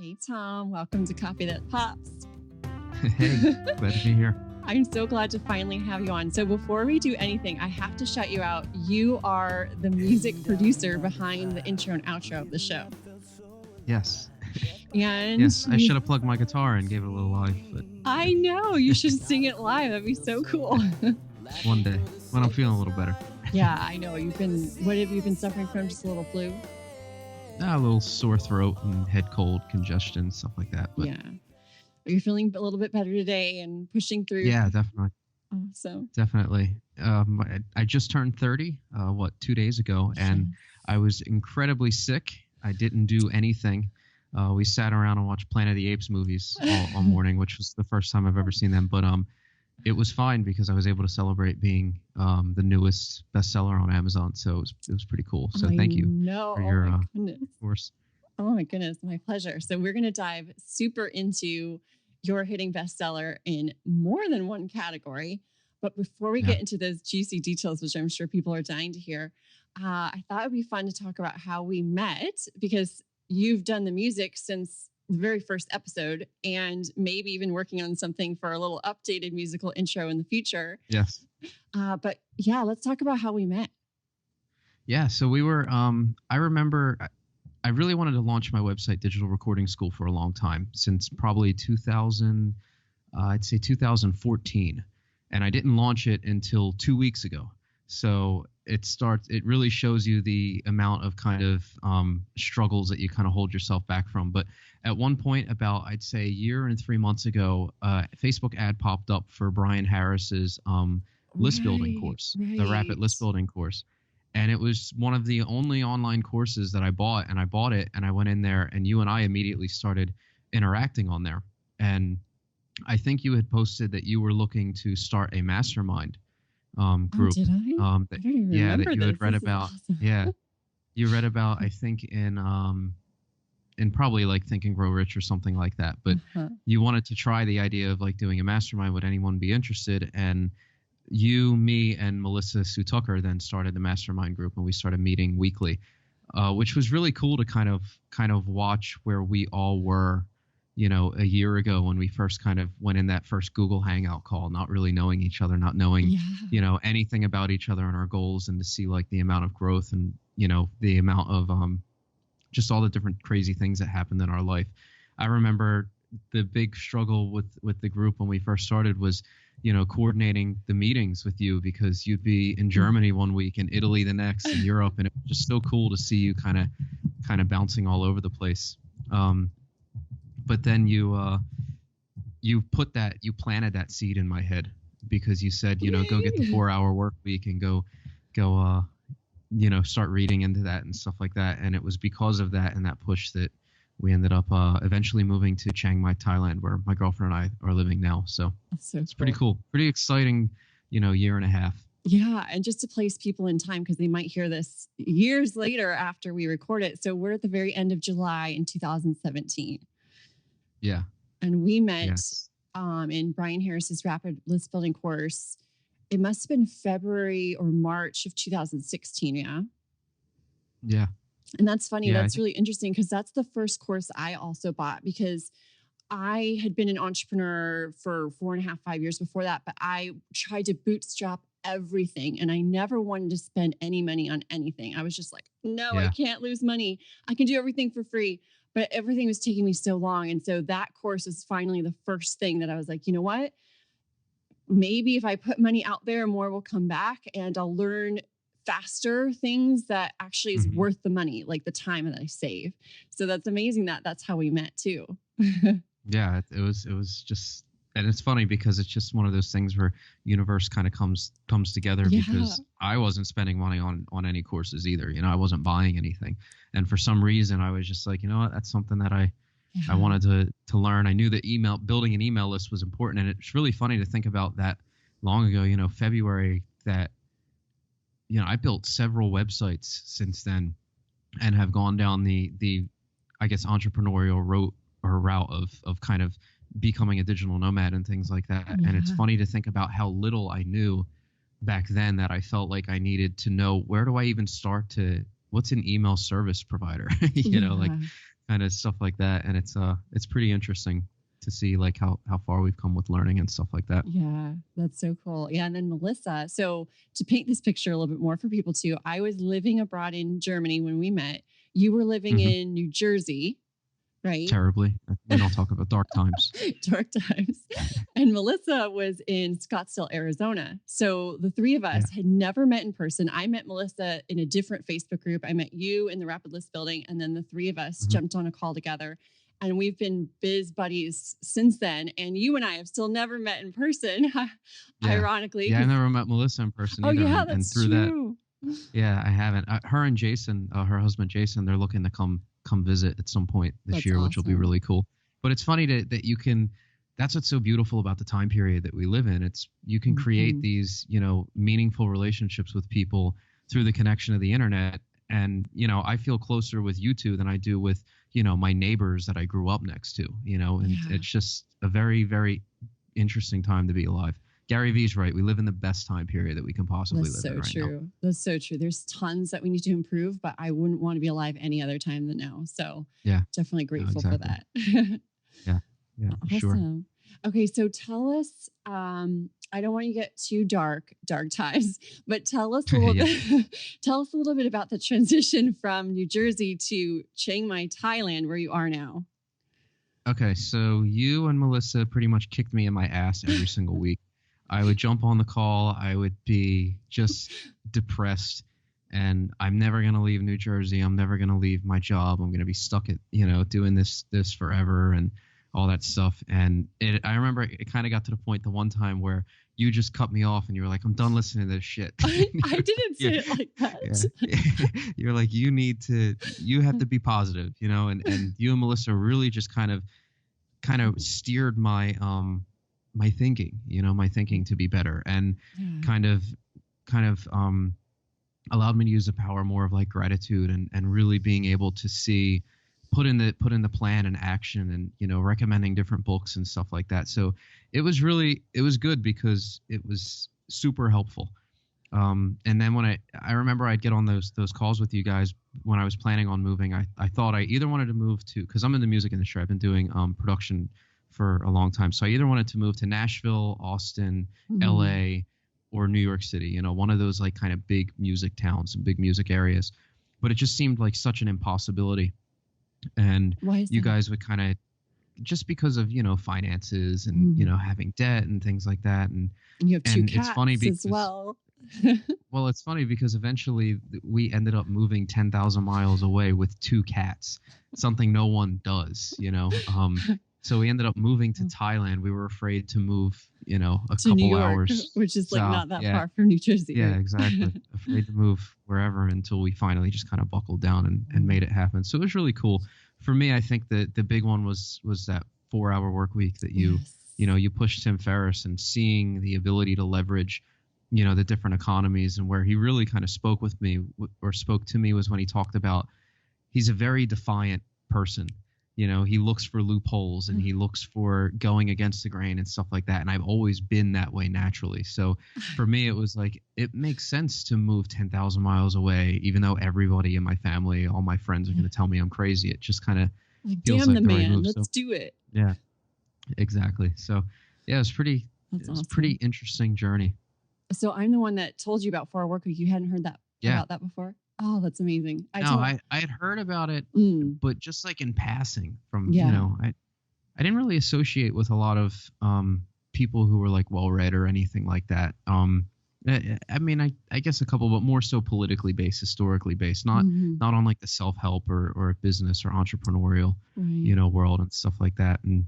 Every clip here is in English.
Hey, Tom. Welcome to Coffee That Pops. Hey, glad to be here. I'm so glad to finally have you on. So before we do anything, I have to shout you out. You are the music producer behind the intro and outro of the show. Yes. And yes, I should have plugged my guitar and gave it a little life. But I know. You should sing it live. That'd be so cool. One day, when I'm feeling a little better. Yeah, I know. What have you been suffering from? Just a little flu? A little sore throat and head cold, congestion, stuff like that. But yeah. You're feeling a little bit better today and pushing through. Yeah, definitely. Awesome. Definitely. I just turned 30, 2 days ago, and I was incredibly sick. I didn't do anything. We sat around and watched Planet of the Apes movies all morning, which was the first time I've ever seen them. But it was fine because I was able to celebrate being the newest bestseller on Amazon. So it was pretty cool. So thank you for your course. Oh my goodness, my pleasure. So we're going to dive super into your hitting bestseller in more than one category. But before we get into those juicy details, which I'm sure people are dying to hear, I thought it would be fun to talk about how we met, because you've done the music since the very first episode and maybe even working on something for a little updated musical intro in the future. Yes. But yeah, let's talk about how we met. Yeah. So we were, I remember I really wanted to launch my website, Digital Recording School, for a long time, since probably 2014. And I didn't launch it until 2 weeks ago. So it really shows you the amount of kind of struggles that you kind of hold yourself back from. But at one point, about, I'd say, a year and 3 months ago, a Facebook ad popped up for Brian Harris's list building course, the Rapid List Building course. And it was one of the only online courses that I bought, and I bought it and I went in there, and you and I immediately started interacting on there. And I think you had posted that you were looking to start a mastermind group. Oh, did I? I don't even remember that you had read about. Awesome. Yeah, you read about, I think, in probably like Think and Grow Rich or something like that. But you wanted to try the idea of like doing a mastermind. Would anyone be interested? And you, me, and Melissa Sue Tucker then started the mastermind group, and we started meeting weekly, which was really cool to kind of watch where we all were, a year ago when we first kind of went in that first Google Hangout call, not really knowing each other, not knowing, anything about each other and our goals, and to see like the amount of growth and, the amount of just all the different crazy things that happened in our life. I remember the big struggle with the group when we first started was, coordinating the meetings with you, because you'd be in Germany one week and Italy the next and Europe. And it was just so cool to see you kind of bouncing all over the place. But then you planted that seed in my head, because you said, go get the 4-hour work week and go, start reading into that and stuff like that. And it was because of that and that push that we ended up eventually moving to Chiang Mai, Thailand, where my girlfriend and I are living now. So it's pretty cool. Pretty exciting, year and a half. Yeah. And just to place people in time, because they might hear this years later after we record it. So we're at the very end of July in 2017. Yeah. And we met in Brian Harris's Rapid List Building course. It must have been February or March of 2016. Yeah. Yeah. And that's funny. Yeah, that's really interesting, because that's the first course I also bought, because I had been an entrepreneur for 4.5, 5 years before that, but I tried to bootstrap everything and I never wanted to spend any money on anything. I was just like, no, I can't lose money. I can do everything for free, but everything was taking me so long. And so that course was finally the first thing that I was like, you know what? Maybe if I put money out there, more will come back and I'll learn faster things that actually is worth the money, like the time that I save. So that's amazing that that's how we met too. Yeah, it was just, and it's funny because it's just one of those things where universe kind of comes together, because I wasn't spending money on any courses either. I wasn't buying anything. And for some reason I was just like, you know what, that's something that I wanted to learn. I knew that building an email list was important. And it's really funny to think about that long ago, February, that I built several websites since then and have gone down the I guess entrepreneurial route of kind of becoming a digital nomad and things like that. Yeah. And it's funny to think about how little I knew back then, that I felt like I needed to know, where do I even start what's an email service provider? Like kind of stuff like that. And it's pretty interesting to see like how far we've come with learning and stuff like that. Yeah, that's so cool. Yeah. And then Melissa, so to paint this picture a little bit more for people too, I was living abroad in Germany when we met. You were living in New Jersey, right? Terribly. We don't talk about dark times. Dark times. And Melissa was in Scottsdale, Arizona. So the three of us had never met in person. I met Melissa in a different Facebook group. I met you in the Rapid List building. And then the three of us jumped on a call together. And we've been biz buddies since then. And you and I have still never met in person, ironically. Yeah, I never met Melissa in person either. Oh, yeah, that's true. Yeah, I haven't. Her and Jason, her husband Jason, they're looking to come visit at some point this year, which will be really cool. But it's funny that you can. That's what's so beautiful about the time period that we live in. It's you can create these, meaningful relationships with people through the connection of the internet. And, I feel closer with you two than I do with, my neighbors that I grew up next to, and it's just a very, very interesting time to be alive. Gary Vee's right. We live in the best time period that we can possibly live in right now. That's so true. There's tons that we need to improve, but I wouldn't want to be alive any other time than now. So definitely grateful for that. Yeah, awesome. Sure. Okay, so tell us, I don't want you to get too dark times, but tell us a little bit about the transition from New Jersey to Chiang Mai, Thailand, where you are now. Okay, so you and Melissa pretty much kicked me in my ass every single week. I would jump on the call. I would be just depressed, and I'm never going to leave New Jersey. I'm never going to leave my job. I'm going to be stuck at, doing this forever and all that stuff. And I remember it kind of got to the point the one time where you just cut me off and you were like, I'm done listening to this shit. I didn't say it like that. Yeah. You're like, you have to be positive, and you and Melissa really just kind of steered my, my thinking to be better, and kind of allowed me to use the power more of like gratitude and really being able to see, put in the plan and action, and recommending different books and stuff like that. So it was good because it was super helpful. And then when I remember I'd get on those calls with you guys when I was planning on moving. I thought I either wanted to move to, because I'm in the music industry, I've been doing production for a long time. So I either wanted to move to Nashville, Austin, LA, or New York City, one of those like kind of big music towns and big music areas. But it just seemed like such an impossibility. And you guys would kind of, just because of, finances and, having debt and things like that. And you have two cats it's funny because, as well. Well, it's funny because eventually we ended up moving 10,000 miles away with two cats, something no one does, So we ended up moving to Thailand. We were afraid to move, a couple New York, hours. which is like not that far from New Jersey. Yeah, right? exactly. Afraid to move wherever until we finally just kind of buckled down and made it happen. So it was really cool. For me, I think that the big one was that 4-hour work week that you pushed Tim Ferriss, and seeing the ability to leverage, the different economies. And where he really kind of spoke to me was when he talked about, he's a very defiant person. He looks for loopholes and he looks for going against the grain and stuff like that. And I've always been that way naturally. So for me, it was like, it makes sense to move 10,000 miles away, even though everybody in my family, all my friends are going to tell me I'm crazy. It just kind of feels damn like the the man, right move. let's do it. Yeah, exactly. So yeah, it was a pretty interesting journey. So I'm the one that told you about 4-hour work week. You hadn't heard about that before? Oh, that's amazing. I had heard about it, but just like in passing from, I didn't really associate with a lot of people who were like well-read or anything like that. I mean, I guess a couple, but more so politically based, historically based, not on like the self-help or business or entrepreneurial, world and stuff like that. And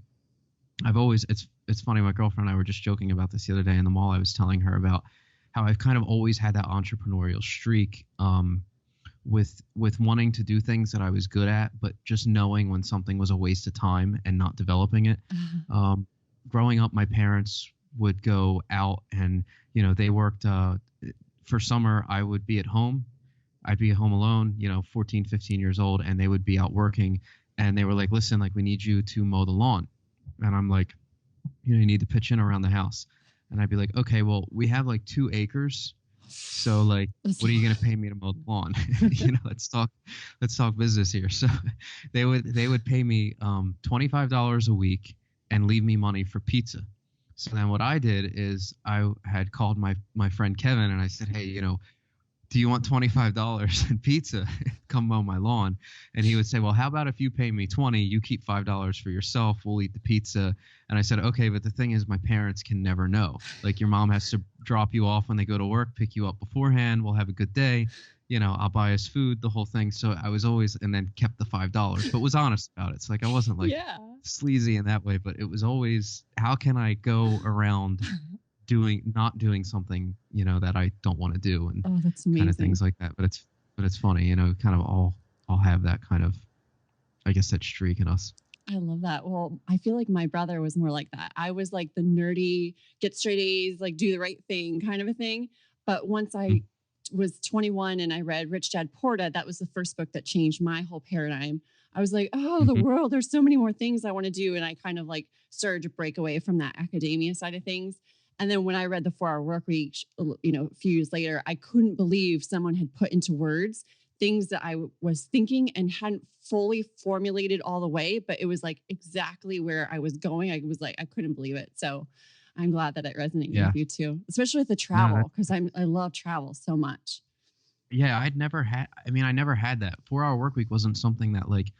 I've always, it's funny, my girlfriend and I were just joking about this the other day in the mall. I was telling her about how I've kind of always had that entrepreneurial streak, with wanting to do things that I was good at, but just knowing when something was a waste of time and not developing it. Growing up, my parents would go out and, they worked, for summer, I would be at home. I'd be at home alone, 14, 15 years old, and they would be out working, and they were like, listen, like, we need you to mow the lawn. And I'm like, you need to pitch in around the house. And I'd be like, okay, well, we have like 2 acres So like, That's what a are you going to lot. pay me to mow the lawn? Let's talk business here. So they would pay me $25 a week and leave me money for pizza. So then what I did is I had called my friend Kevin and I said, hey, do you want $25 in pizza? Come mow my lawn. And he would say, well, how about if you pay me 20, you keep $5 for yourself, we'll eat the pizza. And I said, okay, but the thing is my parents can never know. Like your mom has to drop you off when they go to work, pick you up beforehand, we'll have a good day. I'll buy us food, the whole thing. So I was always, and then kept the $5, but was honest about it. It's like I wasn't like Yeah. sleazy in that way, but it was always, how can I go around not doing something that I don't want to do, and Oh, that's kind of amazing. things like that. But it's funny, kind of all have that kind of, I guess, that streak in us. I love that. Well, I feel like my brother was more like that. I was like the nerdy, get straight A's, like do the right thing kind of a thing. But once I was 21 and I read Rich Dad Poor Dad, that was the first book that changed my whole paradigm. I was like, oh, the Mm-hmm. world, there's so many more things I want to do. And I kind of like started to break away from that academia side of things. And then when I read the 4-Hour Workweek, a few years later, I couldn't believe someone had put into words things that I was thinking and hadn't fully formulated all the way, but it was like exactly where I was going. I was like, I couldn't believe it. So I'm glad that it resonated Yeah. with you too, especially with the No, travel, because I love travel so much. yeah, I never had that. 4-Hour Workweek wasn't something that like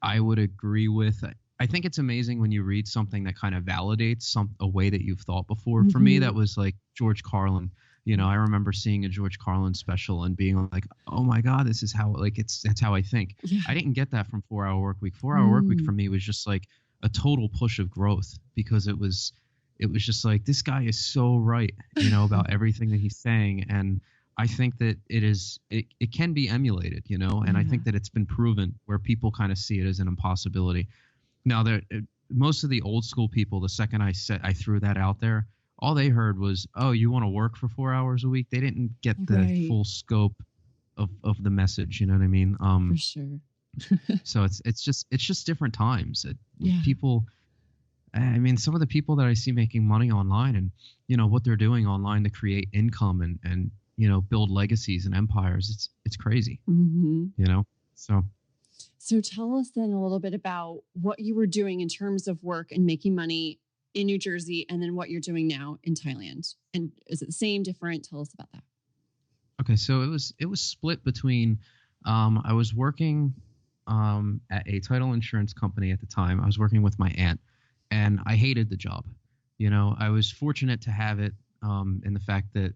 I would agree with. I think it's amazing when you read something that kind of validates a way that you've thought before. For me, that was like George Carlin. I remember seeing a George Carlin special and being like, "Oh my God, this is how that's how I think." Yeah. I didn't get that from 4-Hour Workweek. 4-Hour Workweek for me was just like a total push of growth, because it was just like, this guy is so right, about everything that he's saying. And I think that it can be emulated, and I think that it's been proven where people kind of see it as an impossibility. Now, most of the old school people, the second I threw that out there, all they heard was, "Oh, you want to work for 4 hours a week?" They didn't get the full scope of the message. You know what I mean? For sure. So it's just different times. Yeah. People, I mean, some of the people that I see making money online, and what they're doing online to create income and build legacies and empires, it's crazy. So tell us then a little bit about what you were doing in terms of work and making money in New Jersey, and then what you're doing now in Thailand. And is it the same, different? Tell us about that. Okay, so it was split between, I was working at a title insurance company at the time. I was working with my aunt, and I hated the job. I was fortunate to have it in the fact that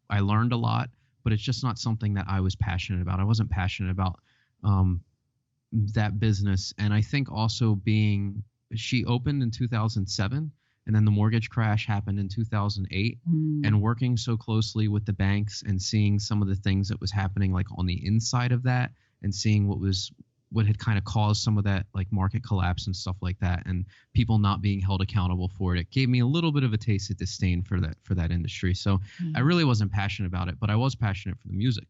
I learned a lot, but it's just not something that I was passionate about. I wasn't passionate about that business. And I think also she opened in 2007, and then the mortgage crash happened in 2008. And working so closely with the banks and seeing some of the things that was happening like on the inside of that, and seeing what had kind of caused some of that like market collapse and stuff like that, and people not being held accountable for it gave me a little bit of a taste of disdain for that industry. So I really wasn't passionate about it, but I was passionate for the music.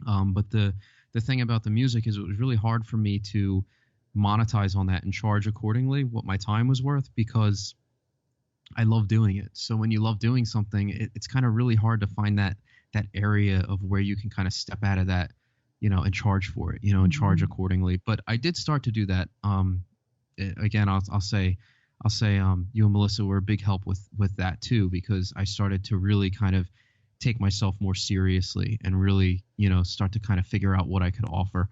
But the thing about the music is it was really hard for me to monetize on that and charge accordingly what my time was worth, because I love doing it. So when you love doing something, it's kind of really hard to find that area of where you can kind of step out of that, and charge for it, and charge accordingly. But I did start to do that. Again, I'll say you and Melissa were a big help with that too, because I started to really kind of take myself more seriously and really, start to kind of figure out what I could offer.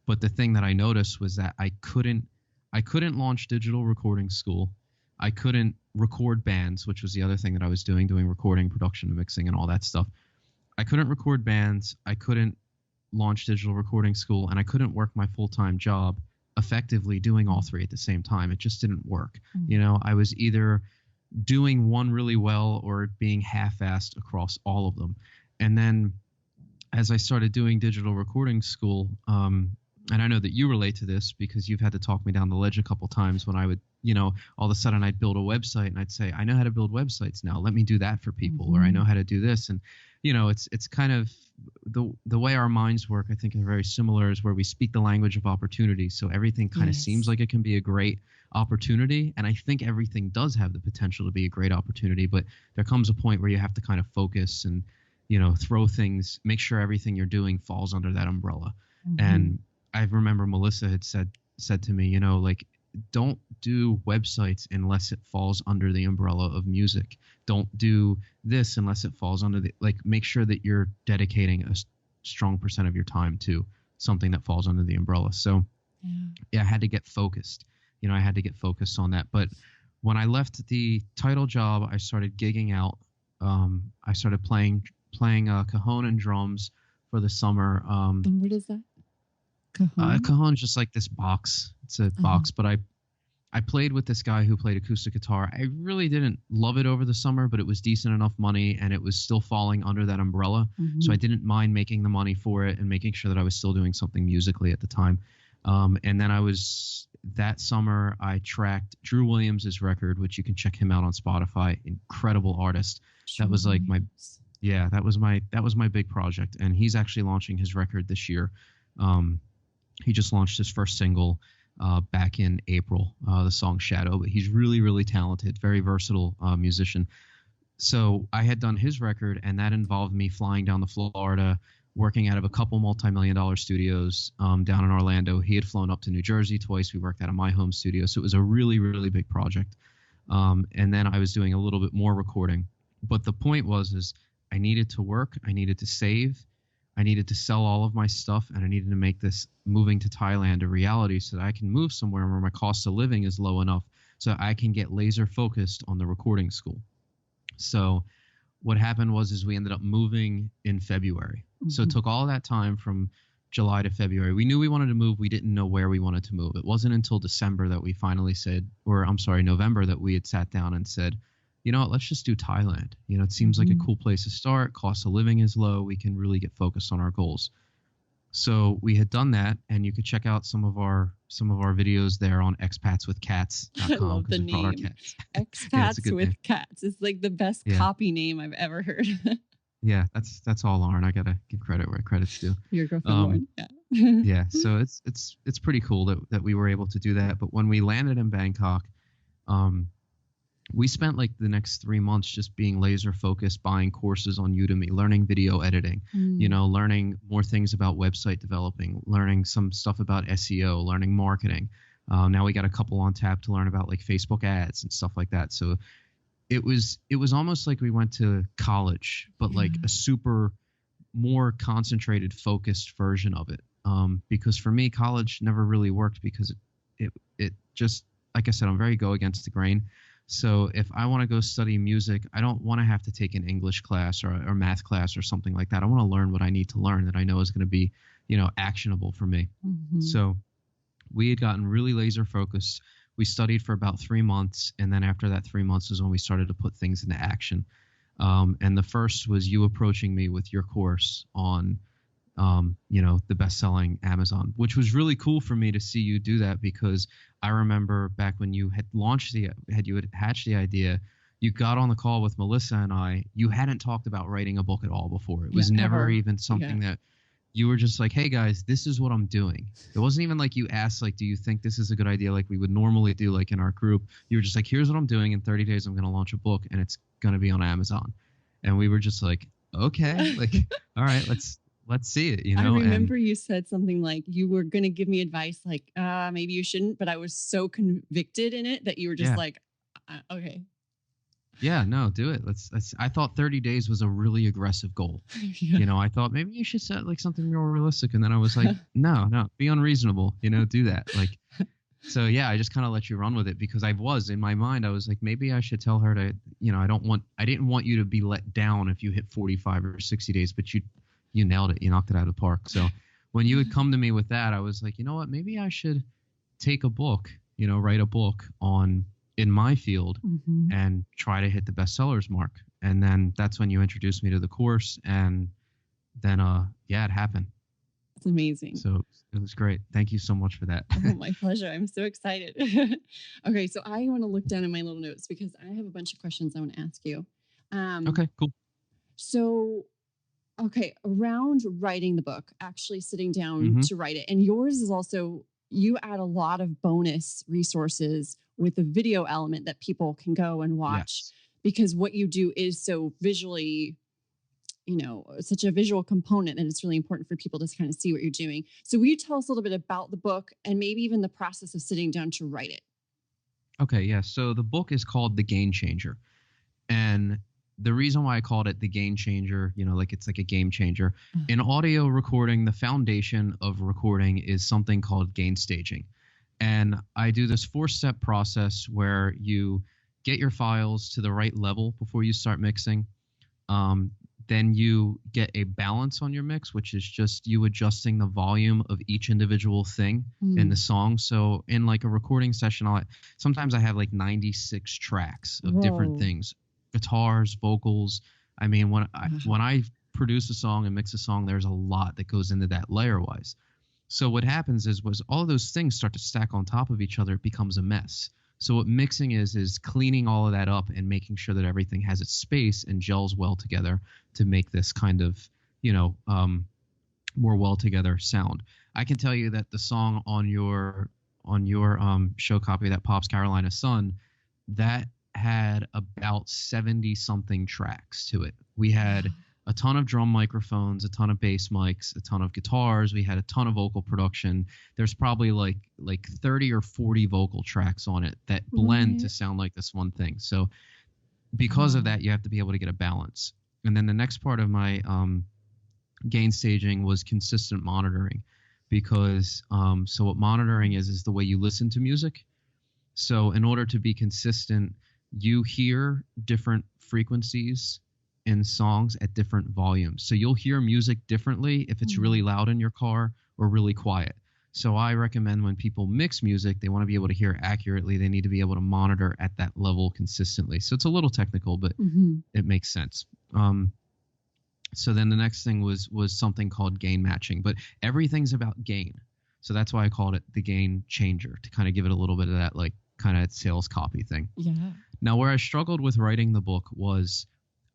But the thing that I noticed was that I couldn't launch digital recording school. I couldn't record bands, which was the other thing that I was doing recording, production, mixing, and all that stuff. I couldn't record bands. I couldn't launch digital recording school, and I couldn't work my full-time job effectively doing all three at the same time. It just didn't work. I was either doing one really well or being half-assed across all of them. And then as I started doing digital recording school, and I know that you relate to this because you've had to talk me down the ledge a couple times when I would, all of a sudden I'd build a website and I'd say, I know how to build websites now. Let me do that for people. Or I know how to do this. And, it's kind of the way our minds work, I think, are very similar, is where we speak the language of opportunity. So everything kind of seems like it can be a great opportunity. And I think everything does have the potential to be a great opportunity, but there comes a point where you have to kind of focus throw things, make sure everything you're doing falls under that umbrella. Mm-hmm. And I remember Melissa had said to me, like, don't do websites unless it falls under the umbrella of music. Don't do this unless it falls under make sure that you're dedicating a strong percent of your time to something that falls under the umbrella. So yeah, I had to get focused. I had to get focused on that. But when I left the title job, I started gigging out. I started playing cajon and drums for the summer. And what is that? Cajon? Cajon's just like this box. It's a box, but I played with this guy who played acoustic guitar. I really didn't love it over the summer, but it was decent enough money, and it was still falling under that umbrella. Mm-hmm. So I didn't mind making the money for it and making sure that I was still doing something musically at the time. And then that summer, I tracked Drew Williams' record, which you can check him out on Spotify. Incredible artist. That was like that was my big project. And he's actually launching his record this year. He just launched his first single back in April, the song Shadow. But he's really, really talented, very versatile musician. So I had done his record, and that involved me flying down to Florida, working out of a couple multi-million-dollar studios down in Orlando. He had flown up to New Jersey twice. We worked out of my home studio. So it was a really, really big project. And then I was doing a little bit more recording. But the point is I needed to work. I needed to save. I needed to sell all of my stuff, and I needed to make this moving to Thailand a reality so that I can move somewhere where my cost of living is low enough so I can get laser focused on the recording school. So what happened was we ended up moving in February. Mm-hmm. So it took all that time from July to February. We knew we wanted to move. We didn't know where we wanted to move. It wasn't until December that we finally said, November, that we had sat down and said, you know what, let's just do Thailand. It seems like a cool place to start. Cost of living is low. We can really get focused on our goals. So we had done that, and you could check out some of our videos there on expatswithcats.com. I love the name. Expats with Cats. It's like the best copy name I've ever heard. Yeah, that's all Lauren. I gotta give credit where credit's due. Your girlfriend Lauren. Yeah. Yeah. So it's pretty cool that we were able to do that. But when we landed in Bangkok, we spent like the next 3 months just being laser focused, buying courses on Udemy, learning video editing, learning more things about website developing, learning some stuff about SEO, learning marketing. Now we got a couple on tap to learn about like Facebook ads and stuff like that. So it was almost like we went to college, but like a super more concentrated, focused version of it. Because for me, college never really worked because it just, like I said, I'm very go against the grain. So if I want to go study music, I don't want to have to take an English class or math class or something like that. I want to learn what I need to learn that I know is going to be, actionable for me. Mm-hmm. So we had gotten really laser focused. We studied for about 3 months. And then after that 3 months is when we started to put things into action. And the first was you approaching me with your course on, the best-selling Amazon, which was really cool for me to see you do that, because I remember back when you had hatched the idea, you got on the call with Melissa and I, you hadn't talked about writing a book at all before. It was never even something that you were just like, hey guys, this is what I'm doing. It wasn't even like you asked, like, do you think this is a good idea? Like we would normally do like in our group. You were just like, here's what I'm doing. In 30 days, I'm going to launch a book and it's going to be on Amazon. And we were just like, okay, like, all right, let's see it, I remember you said something like you were going to give me advice, like, maybe you shouldn't, but I was so convicted in it that you were just like, okay. Yeah, no, do it. Let's. I thought 30 days was a really aggressive goal. I thought maybe you should set like something more realistic. And then I was like, no, be unreasonable, do that. Like, so yeah, I just kind of let you run with it because in my mind, I was like, maybe I should tell her to, I didn't want you to be let down if you hit 45 or 60 days, but you nailed it. You knocked it out of the park. So when you would come to me with that, I was like, you know what, maybe I should take a book, write a book in my field and try to hit the bestsellers mark. And then that's when you introduced me to the course. And then, it happened. It's amazing. So it was great. Thank you so much for that. Oh, my pleasure. I'm so excited. Okay. So I want to look down at my little notes because I have a bunch of questions I want to ask you. Okay, cool. So, around writing the book, actually sitting down to write it. And yours is also, you add a lot of bonus resources with the video element that people can go and watch because what you do is so visually such a visual component, and it's really important for people to kind of see what you're doing. So will you tell us a little bit about the book and maybe even the process of sitting down to write it? Okay, yeah. So the book is called The Gamechanger. And the reason why I called it The Gamechanger, like it's like a game changer. In audio recording, the foundation of recording is something called gain staging. And I do this 4-step process where you get your files to the right level before you start mixing. Then you get a balance on your mix, which is just you adjusting the volume of each individual thing in the song. So in like a recording session, sometimes I have like 96 tracks of different things, guitars, vocals. I mean, when I produce a song and mix a song, there's a lot that goes into that layer wise. So what happens is all of those things start to stack on top of each other. It becomes a mess. So what mixing is cleaning all of that up and making sure that everything has its space and gels well together to make this kind of, more well together sound. I can tell you that the song on your show copy, that Pops Carolina Sun, that had about 70 something tracks to it. We had a ton of drum microphones, a ton of bass mics, a ton of guitars. We had a ton of vocal production. There's probably like 30 or 40 vocal tracks on it that blend to sound like this one thing. So because of that, you have to be able to get a balance. And then the next part of my gain staging was consistent monitoring, because so what monitoring is the way you listen to music. So in order to be consistent, you hear different frequencies in songs at different volumes. So you'll hear music differently if it's really loud in your car or really quiet. So I recommend when people mix music, they want to be able to hear accurately. They need to be able to monitor at that level consistently. So it's a little technical, but it makes sense. So then the next thing was something called gain matching, but everything's about gain. So that's why I called it The Gain Changer, to kind of give it a little bit of that like kind of sales copy thing. Yeah. Now, where I struggled with writing the book was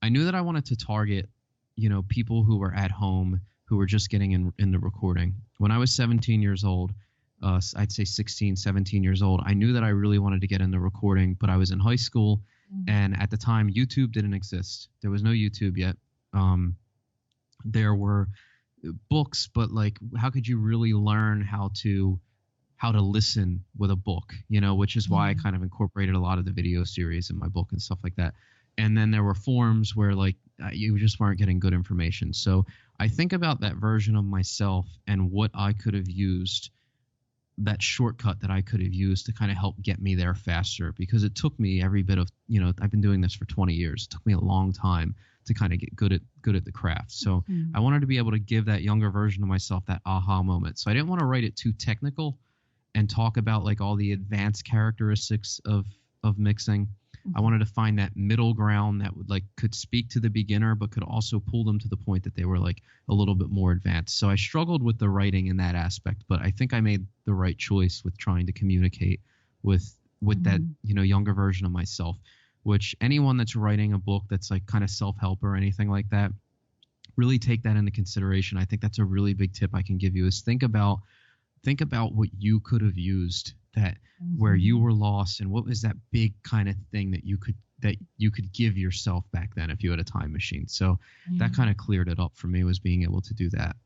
I knew that I wanted to target, people who were at home, who were just getting into recording. When I was 17 years old, I'd say 16, 17 years old, I knew that I really wanted to get into recording, but I was in high school. And at the time, YouTube didn't exist. There was no YouTube yet. There were books, but like, how could you really learn how to listen with a book, which is why I kind of incorporated a lot of the video series in my book and stuff like that. And then there were forums where like you just weren't getting good information. So I think about that version of myself and what I could have used, that shortcut that I could have used to kind of help get me there faster, because it took me every bit of, I've been doing this for 20 years. It took me a long time to kind of get good at the craft. So I wanted to be able to give that younger version of myself that aha moment. So I didn't want to write it too technical and talk about like all the advanced characteristics of mixing. I wanted to find that middle ground that could speak to the beginner, but could also pull them to the point that they were like a little bit more advanced. So I struggled with the writing in that aspect, but I think I made the right choice with trying to communicate with that, younger version of myself, which anyone that's writing a book that's like kind of self-help or anything like that, really take that into consideration. I think that's a really big tip I can give you, is think about what you could have used that where you were lost, and what was that big kind of thing that you could give yourself back then if you had a time machine. So that kind of cleared it up for me, was being able to do that.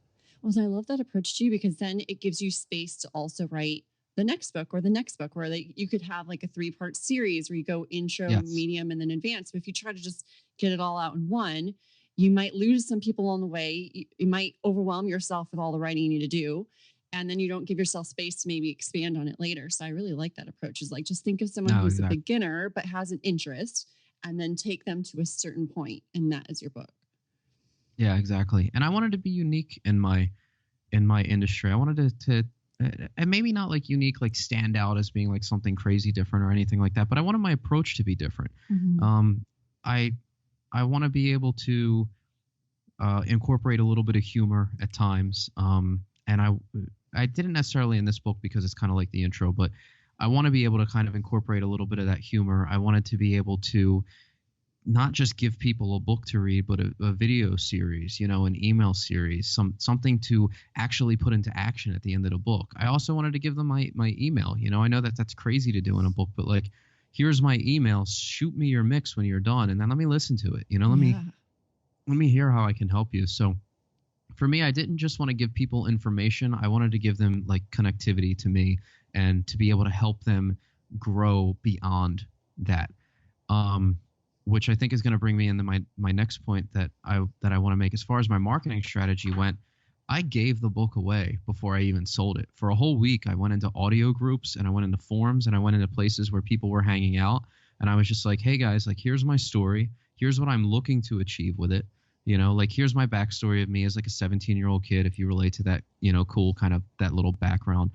Well, so I love that approach too, because then it gives you space to also write the next book, where you could have like a 3-part series where you go intro, medium, and then advanced. But if you try to just get it all out in one, you might lose some people on the way. You might overwhelm yourself with all the writing you need to do. And then you don't give yourself space to maybe expand on it later. So I really like that approach, is like, just think of someone who's a beginner, but has an interest, and then take them to a certain point. And that is your book. Yeah, exactly. And I wanted to be unique in my industry. I wanted to and maybe not like unique, like stand out as being like something crazy different or anything like that, but I wanted my approach to be different. I want to be able to incorporate a little bit of humor at times. And I didn't necessarily in this book, because it's kind of like the intro, but I want to be able to kind of incorporate a little bit of that humor. I wanted to be able to not just give people a book to read, but a video series, an email series, something to actually put into action at the end of the book. I also wanted to give them my email. I know that that's crazy to do in a book, but like, here's my email, shoot me your mix when you're done, and then let me listen to it. let me hear how I can help you. So for me, I didn't just want to give people information. I wanted to give them like connectivity to me and to be able to help them grow beyond that. Um, which I think is going to bring me into my next point that I want to make. As far as my marketing strategy went, I gave the book away before I even sold it. For a whole week, I went into audio groups and I went into forums and I went into places where people were hanging out. And I was just like, hey guys, like, here's my story. Here's what I'm looking to achieve with it. You know, like, here's my backstory of me as like a 17-year-old kid, if you relate to that, you know, cool kind of that little background.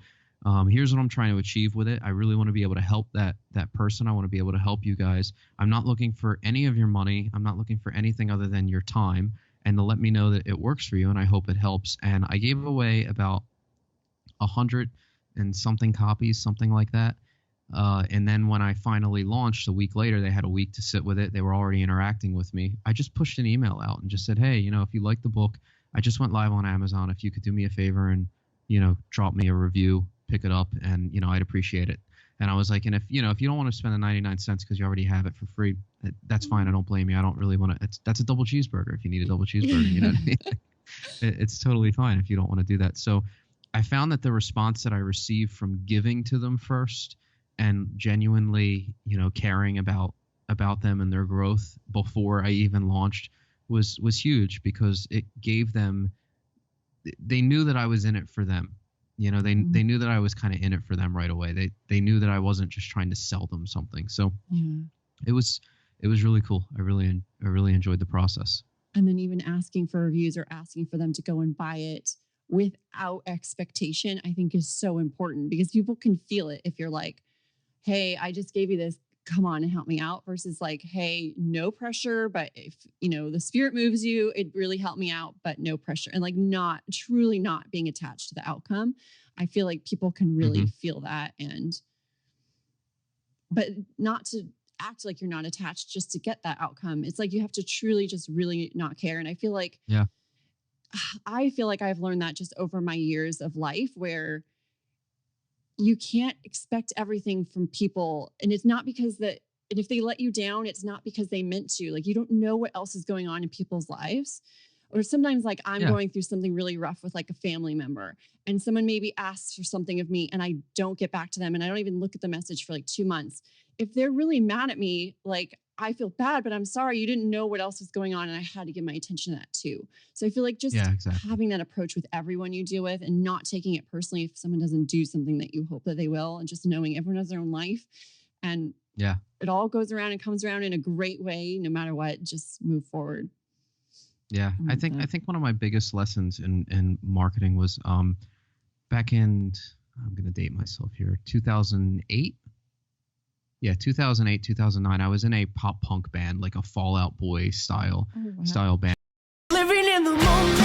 Here's what I'm trying to achieve with it. I really want to be able to help that person. I want to be able to help you guys. I'm not looking for any of your money. I'm not looking for anything other than your time, and to let me know that it works for you, and I hope it helps. And I gave away about 100 and something copies, something like that. And then when I finally launched a week later, they had a week to sit with it. They were already interacting with me. I just pushed an email out and just said, hey, you know, if you like the book, I just went live on Amazon. If you could do me a favor and, you know, drop me a review, pick it up, and, you know, I'd appreciate it. And I was like, and if you don't want to spend the 99 cents because you already have it for free, that's fine. I don't blame you. I don't really want to. That's a double cheeseburger if you need a double cheeseburger. You know what I mean? It's totally fine if you don't want to do that. So I found that the response that I received from giving to them first and genuinely, you know, caring about them and their growth before I even launched was huge, because it gave them. They knew that I was in it for them. You know, they knew that I was kind of in it for them right away. They knew that I wasn't just trying to sell them something. So it was really cool. I really enjoyed the process. And then even asking for reviews or asking for them to go and buy it without expectation, I think is so important, because people can feel it if you're like, hey, I just gave you this, come on and help me out, versus like, hey, no pressure, but if, you know, the spirit moves you, it really helped me out, but no pressure. And like not truly not being attached to the outcome. I feel like people can really feel that, but not to act like you're not attached just to get that outcome. It's like you have to truly just really not care. And I feel like I've learned that just over my years of life, where you can't expect everything from people. And it's not because and if they let you down, it's not because they meant to. Like, you don't know what else is going on in people's lives. Or sometimes like I'm going through something really rough with like a family member, and someone maybe asks for something of me and I don't get back to them, and I don't even look at the message for like 2 months. If they're really mad at me, like, I feel bad, but I'm sorry, you didn't know what else was going on, and I had to give my attention to that too. So I feel like just having that approach with everyone you deal with, and not taking it personally if someone doesn't do something that you hope that they will, and just knowing everyone has their own life, and it all goes around and comes around in a great way, no matter what. Just move forward. Yeah, I think one of my biggest lessons in marketing was back in, I'm going to date myself here, 2008. Yeah, 2008, 2009. I was in a pop punk band, like a Fall Out Boy style band. Living in the moment,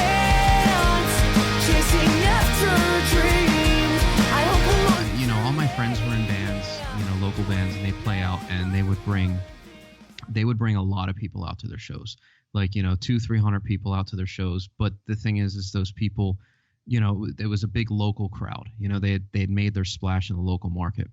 chasing after dreams. I hope you know, all my friends were in bands, you know, local bands, and they play out, and they would bring a lot of people out to their shows. Like, you know, 200-300 people out to their shows. But the thing is those people, you know, it was a big local crowd. You know, they had made their splash in the local market.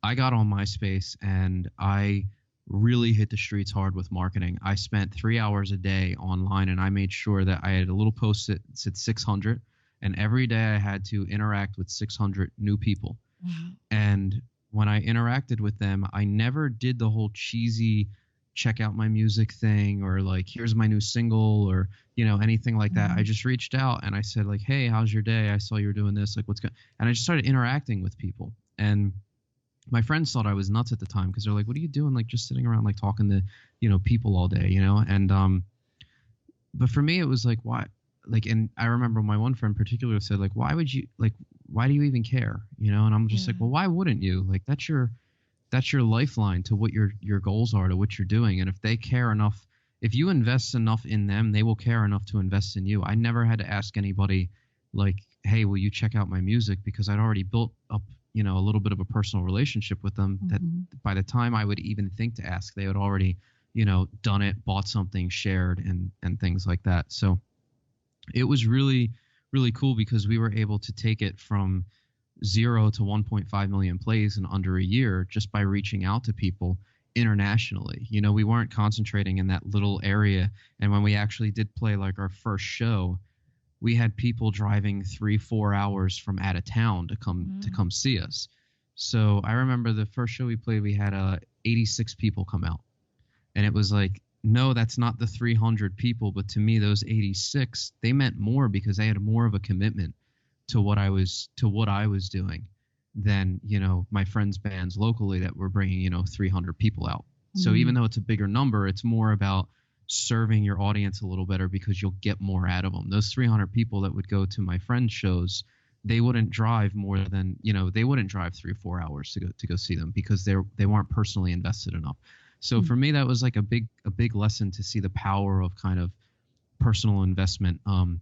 I got on MySpace and I really hit the streets hard with marketing. I spent 3 hours a day online, and I made sure that I had a little post that said 600, and every day I had to interact with 600 new people. And when I interacted with them, I never did the whole cheesy check out my music thing, or like, here's my new single, or, you know, anything like that. I just reached out and I said like, hey, how's your day? I saw you were doing this. Like, what's going? And I just started interacting with people. And my friends thought I was nuts at the time, because they're like, what are you doing? Like, just sitting around, like, talking to, you know, people all day, you know? And, but for me, it was like, why? Like, and I remember my one friend in particular said, like, why would you, like, why do you even care? You know? And I'm just like, well, why wouldn't you? Like, that's your lifeline to what your goals are, to what you're doing. And if they care enough, if you invest enough in them, they will care enough to invest in you. I never had to ask anybody like, hey, will you check out my music? Because I'd already built up, you know, a little bit of a personal relationship with them, that by the time I would even think to ask, they had already, you know, done it, bought something, shared, and things like that. So it was really, really cool, because we were able to take it from 0 to 1.5 million plays in under a year just by reaching out to people. internationally. You know, we weren't concentrating in that little area. And when we actually did play like our first show, we had people driving 3-4 hours from out of town to come see us. So I remember the first show we played, we had 86 people come out, and it was like, no, that's not the 300 people, but to me, those 86, they meant more because they had more of a commitment to what I was doing than, you know, my friends' bands locally that were bringing, you know, 300 people out. So even though it's a bigger number, it's more about serving your audience a little better because you'll get more out of them. Those 300 people that would go to my friends' shows, they wouldn't drive more than, you know, they wouldn't drive 3 or 4 hours to go see them because they weren't personally invested enough. So for me, that was like a big lesson to see the power of kind of personal investment and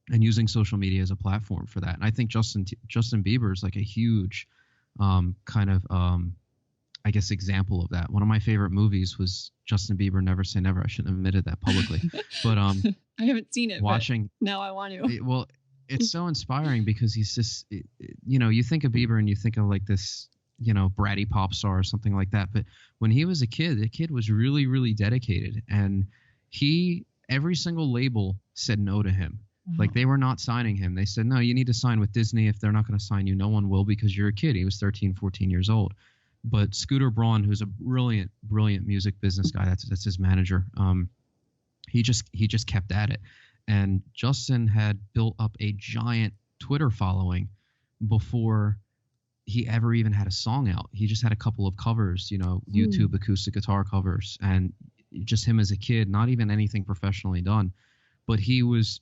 using social media as a platform for that. And I think Justin Bieber is like a huge kind of I guess example of that. One of my favorite movies was Justin Bieber Never Say Never. I shouldn't have admitted that publicly, but I haven't seen it. Watching but now I want to. It's so inspiring because he's just, you know, you think of Bieber and you think of like this, you know, bratty pop star or something like that. But when he was a kid, the kid was really, really dedicated, and every single label said no to him. Like they were not signing him. They said, no, you need to sign with Disney. If they're not going to sign you, no one will because you're a kid. He was 13, 14 years old. But Scooter Braun, who's a brilliant music business guy, that's his manager. He just kept at it. And Justin had built up a giant Twitter following before he ever even had a song out. He just had a couple of covers, you know, YouTube acoustic guitar covers, and just him as a kid, not even anything professionally done. But he was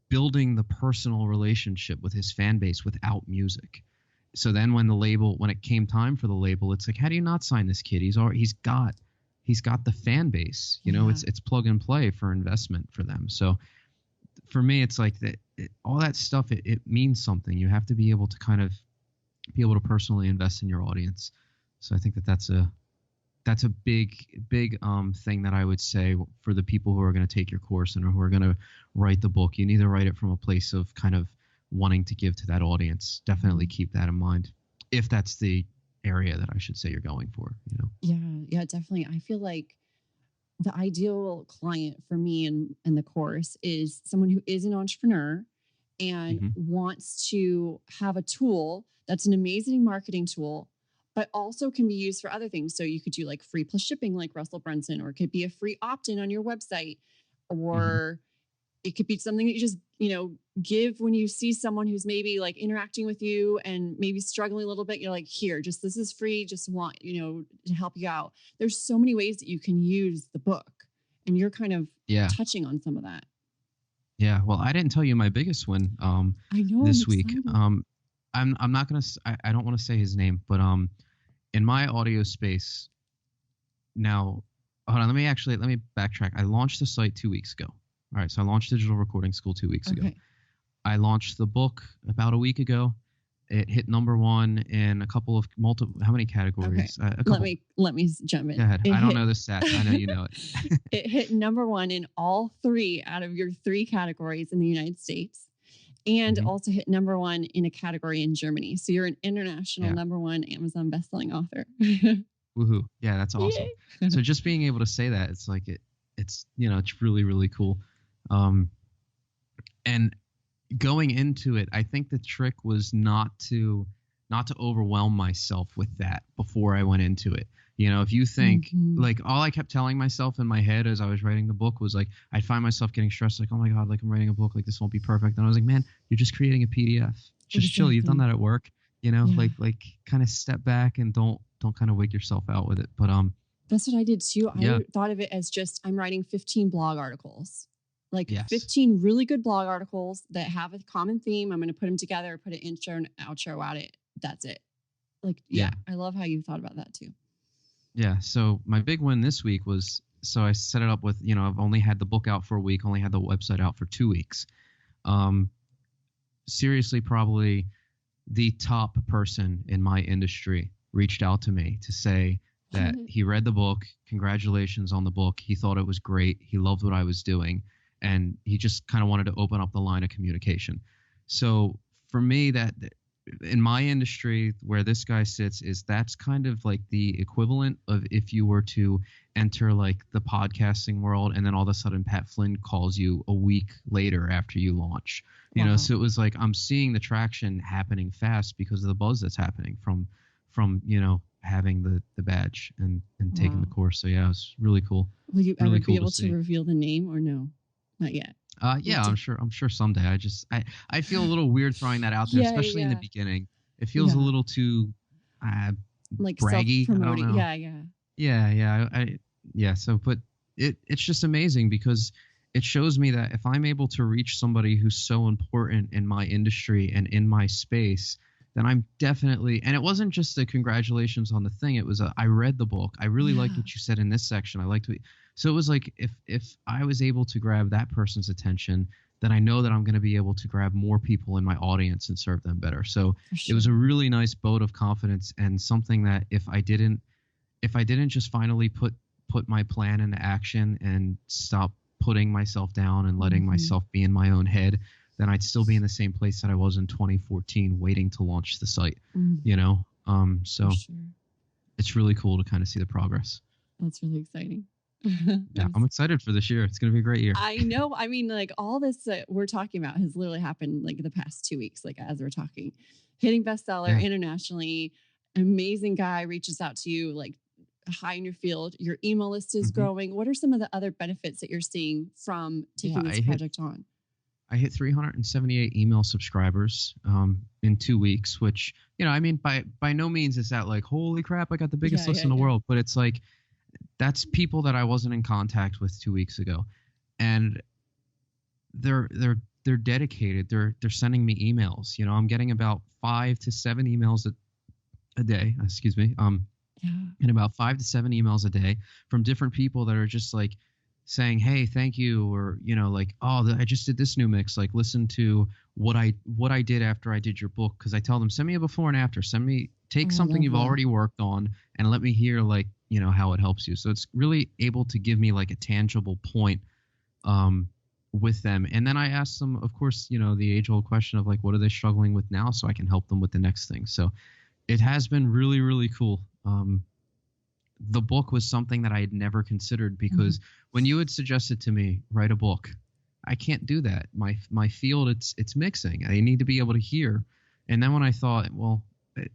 building the personal relationship with his fan base without music. So then when it came time for the label, it's like, how do you not sign this kid? He's got the fan base, you know, it's plug and play for investment for them. So for me, it's like that, all that stuff, it means something. You have to be able to kind of be able to personally invest in your audience. So I think that's a big thing that I would say for the people who are going to take your course and who are going to write the book. You need to write it from a place of kind of wanting to give to that audience. Definitely keep that in mind if that's the area that I should say you're going for, you know? Yeah, definitely. I feel like the ideal client for me in the course is someone who is an entrepreneur and wants to have a tool that's an amazing marketing tool, but also can be used for other things. So you could do like free plus shipping like Russell Brunson, or it could be a free opt-in on your website, or it could be something that you just, you know, give when you see someone who's maybe like interacting with you and maybe struggling a little bit. You're like, here, just, this is free. Just want, you know, to help you out. There's so many ways that you can use the book, and you're kind of touching on some of that. Yeah. Well, I didn't tell you my biggest win I know, this week. I'm not going to, I don't want to say his name, but in my audio space now, hold on, let me backtrack. I launched the site 2 weeks ago. All right. So I launched Digital Recording School 2 weeks ago. I launched the book about a week ago. It hit #1 in a couple of how many categories? Okay. Let me jump in. Go ahead. I don't know the stats. I know you know it. It hit #1 in all 3 out of your 3 categories in the United States, and also hit #1 in a category in Germany. So you're an international #1 Amazon bestselling author. Woohoo. Yeah, that's awesome. So just being able to say that, it's like it's, you know, it's really, really cool. And going into it, I think the trick was not to overwhelm myself with that before I went into it. You know, if you think like all I kept telling myself in my head as I was writing the book was like, I'd find myself getting stressed, like, oh my God, like I'm writing a book, like this won't be perfect. And I was like, man, you're just creating a PDF. Just chill. You've done that at work, you know, like kind of step back and don't kind of wig yourself out with it. But that's what I did too. I thought of it as just, I'm writing 15 blog articles. Like 15 really good blog articles that have a common theme. I'm going to put them together, put an intro and outro at it. That's it. Like, I love how you thought about that too. Yeah. So my big win this week was, so I set it up with, you know, I've only had the book out for a week, only had the website out for 2 weeks. Seriously, probably the top person in my industry reached out to me to say that he read the book. Congratulations on the book. He thought it was great. He loved what I was doing. And he just kind of wanted to open up the line of communication. So for me, that in my industry where this guy sits is that's kind of like the equivalent of if you were to enter like the podcasting world and then all of a sudden Pat Flynn calls you a week later after you launch. You know, so it was like I'm seeing the traction happening fast because of the buzz that's happening from you know, having the badge and taking the course. So yeah, it was really cool. Will you really ever cool be able to to reveal the name or no? Not yet. Yeah, I'm sure someday. I feel a little weird throwing that out there, Yeah, especially in the yeah. beginning. It feels a Yeah. little too Like braggy. I don't self-promoting. know. Yeah. Yeah. So, but it's just amazing because it shows me that if I'm able to reach somebody who's so important in my industry and in my space, then I'm definitely. And it wasn't just a congratulations on the thing. It was I read the book. I really liked what you said in this section. I liked what. So it was like if I was able to grab that person's attention, then I know that I'm going to be able to grab more people in my audience and serve them better. So it was a really nice vote of confidence and something that if I didn't just finally put my plan into action and stop putting myself down and letting myself be in my own head, then I'd still be in the same place that I was in 2014 waiting to launch the site, you know? So it's really cool to kind of see the progress. That's really exciting. Yeah, I'm excited for this year. It's going to be a great year. I know. I mean, like all this we're talking about has literally happened like the past 2 weeks, like as we're talking. Hitting bestseller internationally, amazing guy reaches out to you, like high in your field. Your email list is growing. What are some of the other benefits that you're seeing from taking this project on? I hit 378 email subscribers in 2 weeks, which, you know, I mean, by no means is that like, holy crap, I got the biggest list in the world. But it's like, that's people that I wasn't in contact with 2 weeks ago. And they're dedicated. They're sending me emails. You know, I'm getting about 5 to 7 emails a day, excuse me. And about 5 to 7 emails a day from different people that are just like saying, hey, thank you. Or, you know, like, oh, I just did this new mix. Like, listen to what I did after I did your book. Cause I tell them, send me a before and after, take something you've already worked on and let me hear like, you know, how it helps you. So it's really able to give me like a tangible point, with them. And then I ask them, of course, you know, the age old question of like, what are they struggling with now? So I can help them with the next thing. So it has been really, really cool. The book was something that I had never considered because when you had suggested to me, write a book, I can't do that. My field, it's mixing. I need to be able to hear. And then when I thought, well,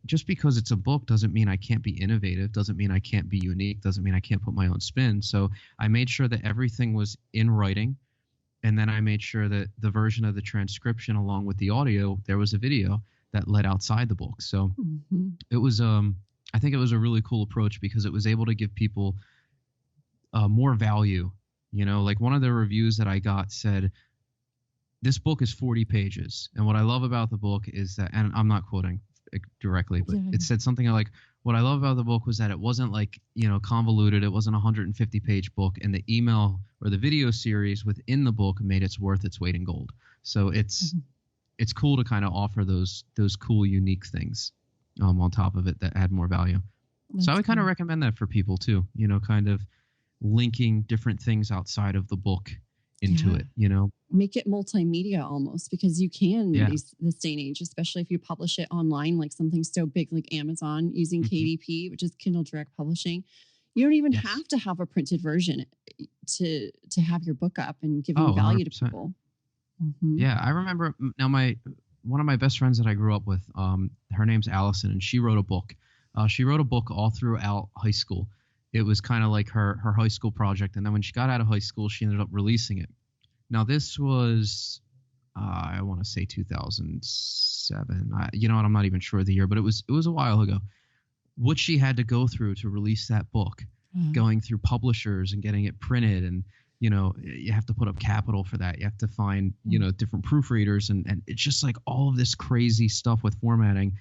just because it's a book doesn't mean I can't be innovative, doesn't mean I can't be unique, doesn't mean I can't put my own spin. So I made sure that everything was in writing. And then I made sure that the version of the transcription along with the audio, there was a video that led outside the book. So it was, I think it was a really cool approach because it was able to give people more value. You know, like one of the reviews that I got said, this book is 40 pages. And what I love about the book is that, and I'm not quoting directly, but it said something like, what I love about the book was that it wasn't like, you know, convoluted. It wasn't a 150-page book, and the email or the video series within the book made it worth its weight in gold. So it's cool to kind of offer those cool, unique things on top of it that add more value. So I would kind of recommend that for people too, you know, kind of linking different things outside of the book into it, you know. Make it multimedia almost, because you can this day and age, especially if you publish it online, like something so big like Amazon using KDP, which is Kindle Direct Publishing. You don't even have to have a printed version to have your book up and giving value 100%. To people. Yeah, I remember now one of my best friends that I grew up with, her name's Allison, and she wrote a book. She wrote a book all throughout high school. It was kind of like her high school project. And then when she got out of high school, she ended up releasing it. Now, this was, I want to say 2007. You know what? I'm not even sure of the year, but it was a while ago. What she had to go through to release that book, going through publishers and getting it printed. And, you know, you have to put up capital for that. You have to find, you know, different proofreaders. And it's just like all of this crazy stuff with formatting.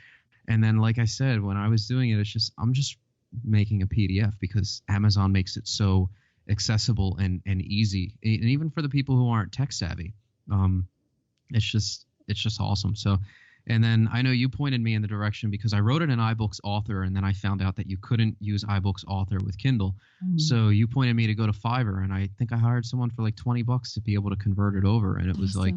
And then, like I said, when I was doing it, I'm just making a PDF because Amazon makes it so accessible and easy, and even for the people who aren't tech savvy, it's just awesome. So, and then I know you pointed me in the direction because I wrote it in iBooks Author, and then I found out that you couldn't use iBooks Author with Kindle. So you pointed me to go to Fiverr, and I think I hired someone for like $20 to be able to convert it over, and it was like,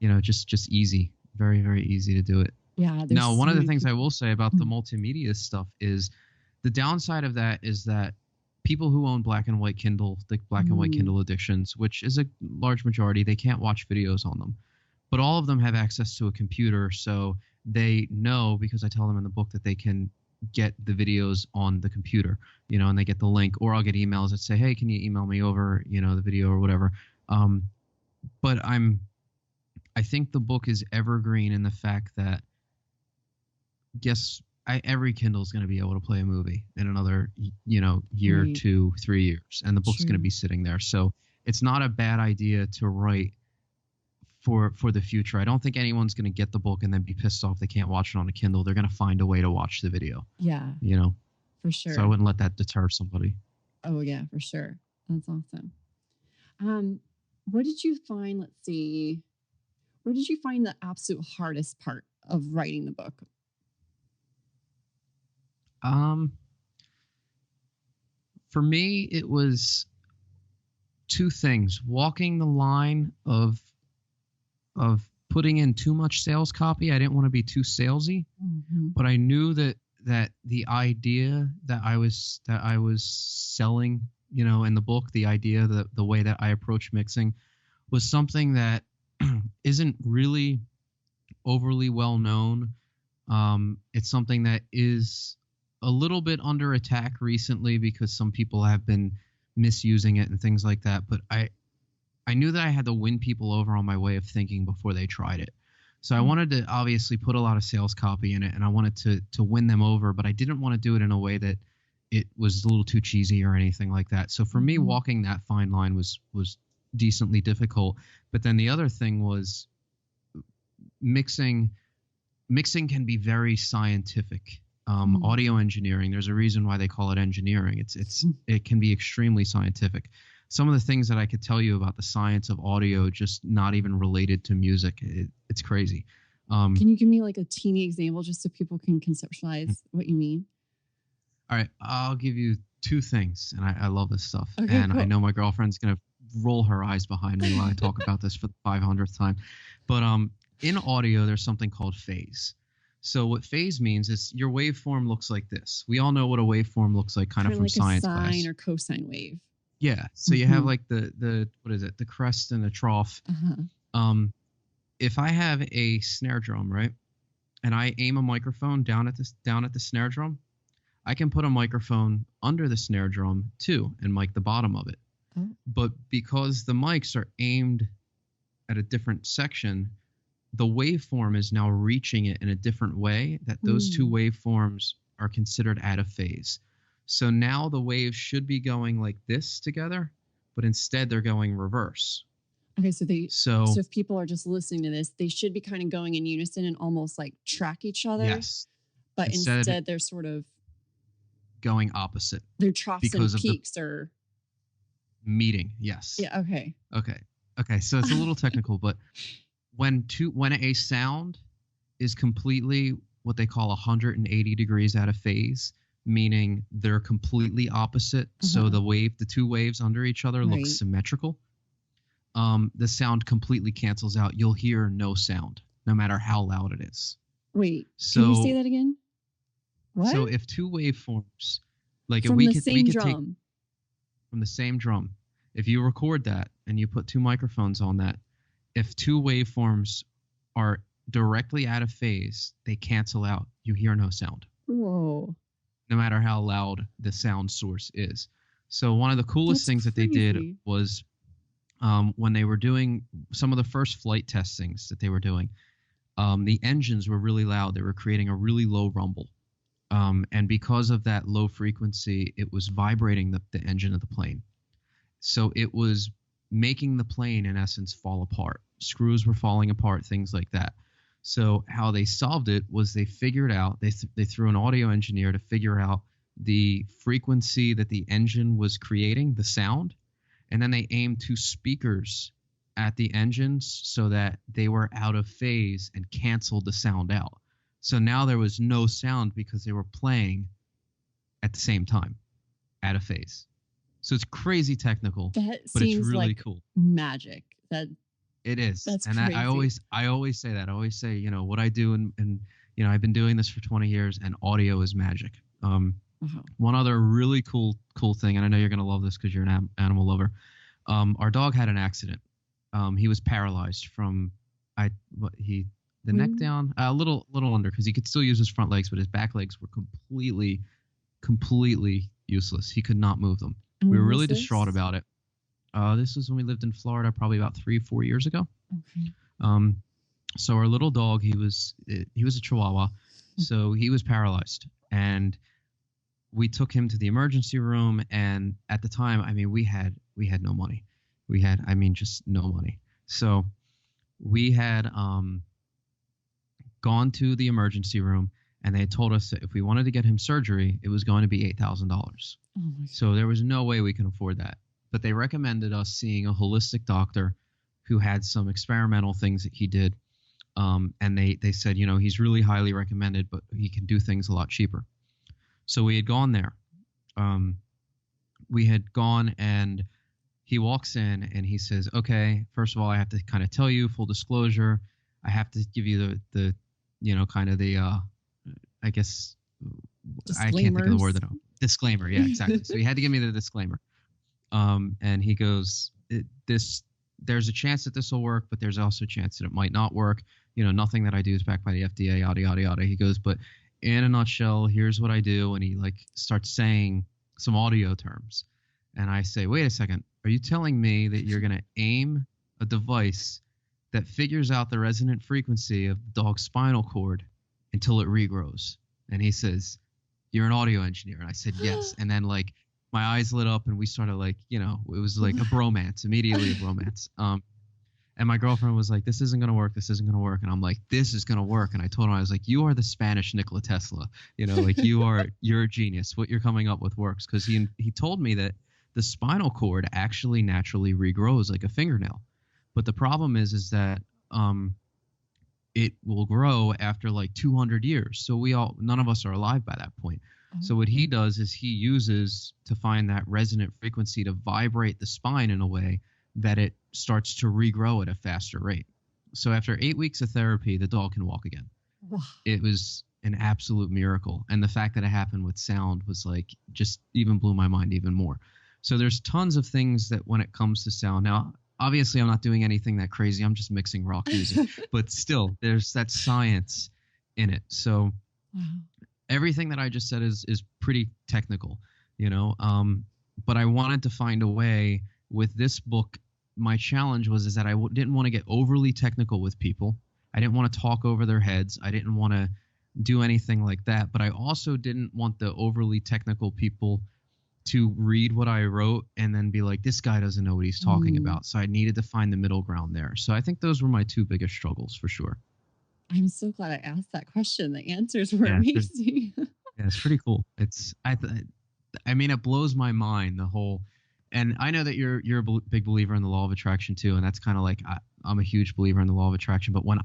you know, just easy, very, very easy to do it. Yeah, there's Now, so one of the many things I people. will say about the multimedia stuff is the downside of that is that people who own black and white Kindle, the black and white Mm, Kindle editions, which is a large majority, they can't watch videos on them. But all of them have access to a computer, so they know, because I tell them in the book, that they can get the videos on the computer, and they get the link, or I'll get emails that say, hey, can you email me over, the video or whatever. Um, but I think the book is evergreen in the fact that every Kindle is going to be able to play a movie in another, year, right. 2, 3 years, and the book's going to True. be sitting there. So it's not a bad idea to write for the future. I don't think anyone's going to get the book and then be pissed off they can't watch it on a Kindle. They're going to find a way to watch the video, Yeah, for So I sure. wouldn't let that deter somebody. Oh yeah, for sure. That's awesome. What did you find? Let's see. Where did you find the absolute hardest part of writing the book? For me, it was two things: walking the line of putting in too much sales copy. I didn't want to be too salesy, but I knew that the idea that I was selling, in the book, the idea, the way that I approach mixing, was something that isn't really overly well known. It's something that is a little bit under attack recently because some people have been misusing it and things like that. But I knew that I had to win people over on my way of thinking before they tried it. So I wanted to obviously put a lot of sales copy in it, and I wanted to win them over, but I didn't want to do it in a way that it was a little too cheesy or anything like that. So for me, walking that fine line was decently difficult. But then the other thing was mixing can be very scientific. Audio engineering, there's a reason why they call it engineering. It can be extremely scientific. Some of the things that I could tell you about the science of audio, just not even related to music, it's crazy. Can you give me like a teeny example just so people can conceptualize what you mean? All right, I'll give you two things, and I love this stuff. Okay, and cool. I know my girlfriend's going to roll her eyes behind me while I talk about this for the 500th time. But in audio, there's something called phase. So what phase means is your waveform looks like this. We all know what a waveform looks like, kind of from like science a sine class. or cosine wave. Yeah. So you have like the what is it? The crest and the trough. If I have a snare drum, right, and I aim a microphone down at the snare drum, I can put a microphone under the snare drum too and mic the bottom of it. Oh. But because the mics are aimed at a different section, the waveform is now reaching it in a different way, that those two waveforms are considered out of phase. So now the waves should be going like this together, but instead they're going reverse. Okay, so if people are just listening to this, they should be kind of going in unison and almost like track each other. Yes. But instead they're sort of going opposite. Their troughs because and of peaks are meeting. Yes. Yeah, okay. Okay. So it's a little technical, but when a sound is completely what they call 180 degrees out of phase, meaning they're completely opposite, so the two waves under each other look symmetrical, the sound completely cancels out. You'll hear no sound, no matter how loud it is. Wait, can you say that again? What? So if two waveforms, like from we the could same take drum. From the same drum, if you record that and you put two microphones on that, if two waveforms are directly out of phase, they cancel out. You hear no sound. Whoa. No matter how loud the sound source is. So one of the coolest things that they did was when they were doing some of the first flight testings that they were doing, the engines were really loud. They were creating a really low rumble. And because of that low frequency, it was vibrating the engine of the plane. So it was making the plane, in essence, fall apart. Screws were falling apart, things like that. So how they solved it was they figured out, they threw an audio engineer to figure out the frequency that the engine was creating, the sound, and then they aimed two speakers at the engines so that they were out of phase and canceled the sound out. So now there was no sound because they were playing at the same time, out of phase. So it's crazy technical, but it's really like cool. Magic. It is. That's crazy. I always say that. I always say, what I do in I've been doing this for 20 years, and audio is magic. Wow. One other really cool thing, and I know you're going to love this because you're an animal lover. Our dog had an accident. He was paralyzed from the neck down, a little under, because he could still use his front legs, but his back legs were completely useless. He could not move them. And We were when really was distraught this? about it. This was when we lived in Florida, probably about 3-4 years ago. Okay. So our little dog, he was a Chihuahua, so he was paralyzed, and we took him to the emergency room. And at the time, I mean, we had no money. We had, just no money. So we had gone to the emergency room, and they told us that if we wanted to get him surgery, it was going to be $8,000. Oh my God. So there was no way we could afford that. But they recommended us seeing a holistic doctor who had some experimental things that he did. And they said, he's really highly recommended, but he can do things a lot cheaper. So we had gone there. We had gone, and he walks in and he says, okay, first of all, I have to kind of tell you, full disclosure, I have to give you the kind of the, I guess, I can't think of the word disclaimer. Yeah, exactly. So he had to give me the disclaimer. And he goes, there's a chance that this will work, but there's also a chance that it might not work. Nothing that I do is backed by the FDA, yada, yada, yada. He goes, but in a nutshell, here's what I do. And he starts saying some audio terms. And I say, wait a second, are you telling me that you're going to aim a device that figures out the resonant frequency of the dog's spinal cord until it regrows? And he says, you're an audio engineer. And I said, yes. And then my eyes lit up, and we started it was like a bromance, immediately a bromance. And my girlfriend was like, this isn't going to work. This isn't going to work. And I'm like, this is going to work. And I told him, I was like, you are the Spanish Nikola Tesla, you're a genius. What you're coming up with works. Cause he told me that the spinal cord actually naturally regrows like a fingernail. But the problem is that, it will grow after 200 years. So none of us are alive by that point. So what he does is he uses to find that resonant frequency to vibrate the spine in a way that it starts to regrow at a faster rate. So after 8 weeks of therapy, the dog can walk again. Wow. It was an absolute miracle. And the fact that it happened with sound was just even blew my mind even more. So there's tons of things that when it comes to sound. Now, obviously, I'm not doing anything that crazy. I'm just mixing rock music. But still, there's that science in it. So everything that I just said is pretty technical, but I wanted to find a way with this book. My challenge was that I didn't want to get overly technical with people. I didn't want to talk over their heads. I didn't want to do anything like that. But I also didn't want the overly technical people to read what I wrote and then be like, this guy doesn't know what he's talking about. So I needed to find the middle ground there. So I think those were my two biggest struggles for sure. I'm so glad I asked that question. The answers were amazing. Yeah, it's pretty cool. It blows my mind, the whole. And I know that you're a big believer in the law of attraction too, and that's kind of I'm a huge believer in the law of attraction. But when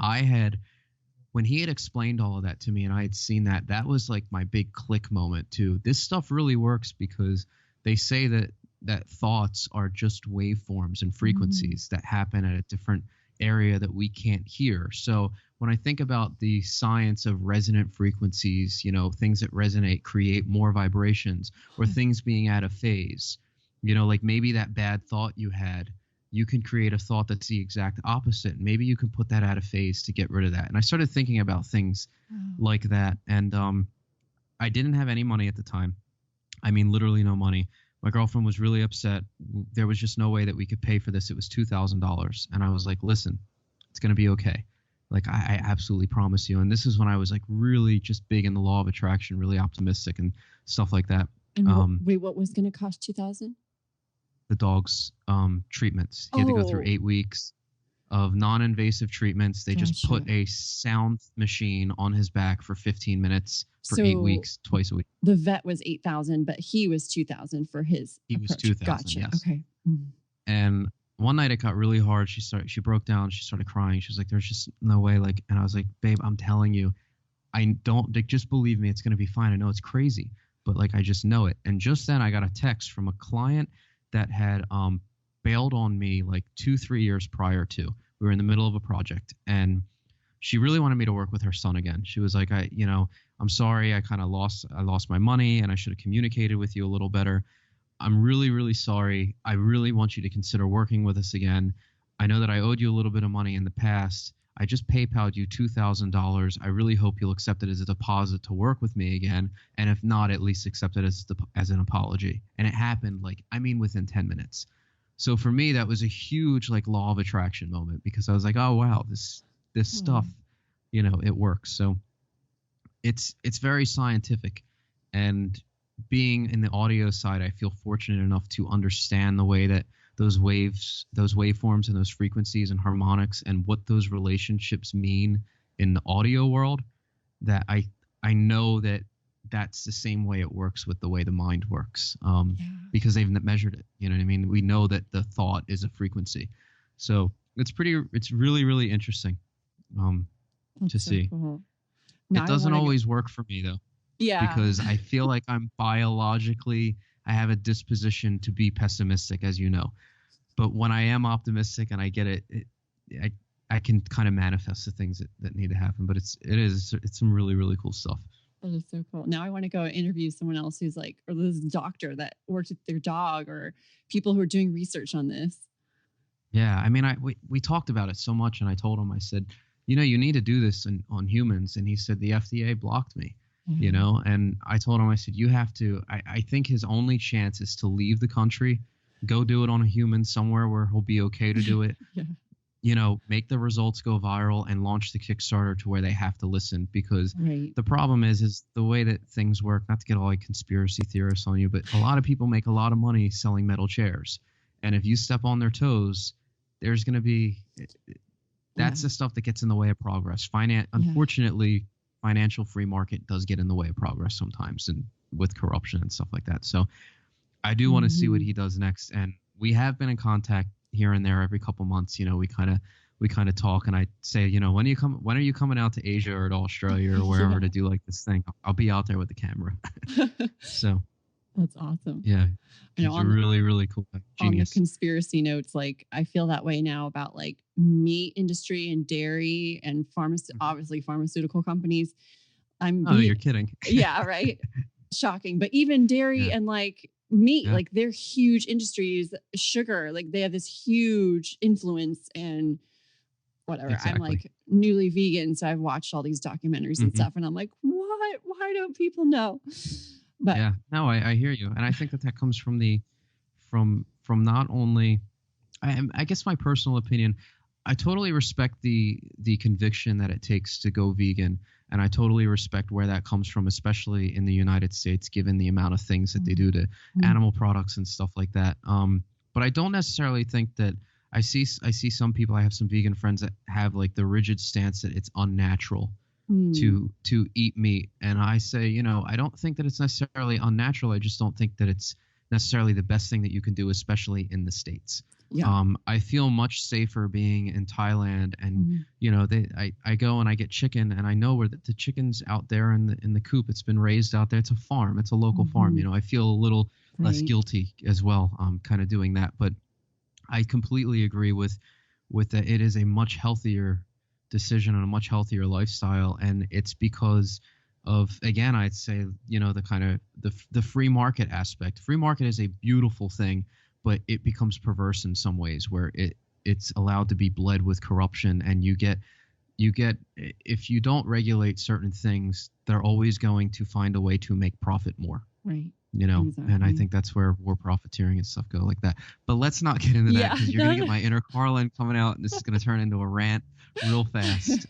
he had explained all of that to me, and I had seen that was my big click moment too. This stuff really works because they say that thoughts are just waveforms and frequencies that happen at a different area that we can't hear. So when I think about the science of resonant frequencies, things that resonate create more vibrations, or things being out of phase. Maybe that bad thought you had, you can create a thought that's the exact opposite. Maybe you can put that out of phase to get rid of that. And I started thinking about things like that. And I didn't have any money at the time. Literally no money. My girlfriend was really upset. There was just no way that we could pay for this. It was $2,000. And I was like, listen, it's going to be okay. I absolutely promise you. And this is when I was really just big in the law of attraction, really optimistic and stuff like that. And what was going to cost $2,000? The dog's treatments. He had to go through 8 weeks of non-invasive treatments. They just put a sound machine on his back for 15 minutes for 8 weeks, twice a week. The vet was $8,000, but he was $2,000 for his approach. Was $2,000. Gotcha. Yes. Okay. And one night it got really hard. She broke down. She started crying. She was like, "There's just no way." And I was like, "Babe, I'm telling you, I don't. Just believe me. It's gonna be fine. I know it's crazy, but I just know it." And just then I got a text from a client that had bailed on me 2-3 years prior to. We were in the middle of a project, and she really wanted me to work with her son again. She was like, I'm sorry, I lost my money, and I should have communicated with you a little better. I'm really, really sorry. I really want you to consider working with us again. I know that I owed you a little bit of money in the past. I just PayPal'd you $2,000. I really hope you'll accept it as a deposit to work with me again. And if not, at least accept it as an apology. And it happened within 10 minutes. So for me, that was a huge law of attraction moment, because I was like, oh, wow, this stuff, it works. So it's very scientific. And being in the audio side, I feel fortunate enough to understand the way that those waveforms and those frequencies and harmonics and what those relationships mean in the audio world, that I know that that's the same way it works with the way the mind works, because they've measured it. You know what I mean? We know that the thought is a frequency. So it's really, really interesting to see. Cool. It doesn't always work for me, though. Yeah. Because I feel like I'm biologically, I have a disposition to be pessimistic, as you know. But when I am optimistic and I get it, I can kind of manifest the things that need to happen. But it's some really, really cool stuff. That is so cool. Now I want to go interview someone else who's or this doctor that worked with their dog, or people who are doing research on this. Yeah, I mean, we talked about it so much, and I told him, I said, you need to do this on humans. And he said, the FDA blocked me. And I told him, I said, you have to, I think his only chance is to leave the country, go do it on a human somewhere where he'll be okay to do it, make the results go viral and launch the Kickstarter to where they have to listen. Because the problem is the way that things work, not to get all conspiracy theorists on you, but a lot of people make a lot of money selling metal chairs. And if you step on their toes, there's going to be, that's the stuff that gets in the way of progress. Unfortunately, financial free market does get in the way of progress sometimes, and with corruption and stuff like that. So I do want to see what he does next. And we have been in contact here and there every couple months. We kind of talk, and I say, when are you coming out to Asia or to Australia or wherever to do this thing? I'll be out there with the camera. So that's awesome. Yeah. He's a really, really cool genius. On the conspiracy notes, I feel that way now about meat industry and dairy and obviously pharmaceutical companies. You're kidding. Yeah, right. Shocking. But even dairy and meat, they're huge industries. Sugar, they have this huge influence and whatever. Exactly. I'm newly vegan, so I've watched all these documentaries and stuff, and I'm like, what? Why don't people know? But yeah, no, I hear you, and I think that comes from from not only, I guess my personal opinion, I totally respect the conviction that it takes to go vegan, and I totally respect where that comes from, especially in the United States, given the amount of things that they do to animal products and stuff like that. But I don't necessarily think that I see some people. I have some vegan friends that have the rigid stance that it's unnatural to eat meat, and I say, I don't think that it's necessarily unnatural. I just don't think that it's necessarily the best thing that you can do, especially in the States. Yeah. I feel much safer being in Thailand, and I go and I get chicken, and I know where the chicken's out there in the coop. It's been raised out there. It's a farm. It's a local farm. I feel a little less guilty as well, kind of doing that. But I completely agree with that. It is a much healthier decision and a much healthier lifestyle, and it's because of, again, I'd say, the kind of the free market aspect. Free market is a beautiful thing, but it becomes perverse in some ways, where it's allowed to be bled with corruption, and you get if you don't regulate certain things, they're always going to find a way to make profit more. Right. Exactly. And I think that's where war profiteering and stuff go like that. But let's not get into that, because you're going to get my inner Carlin coming out, and this is going to turn into a rant real fast.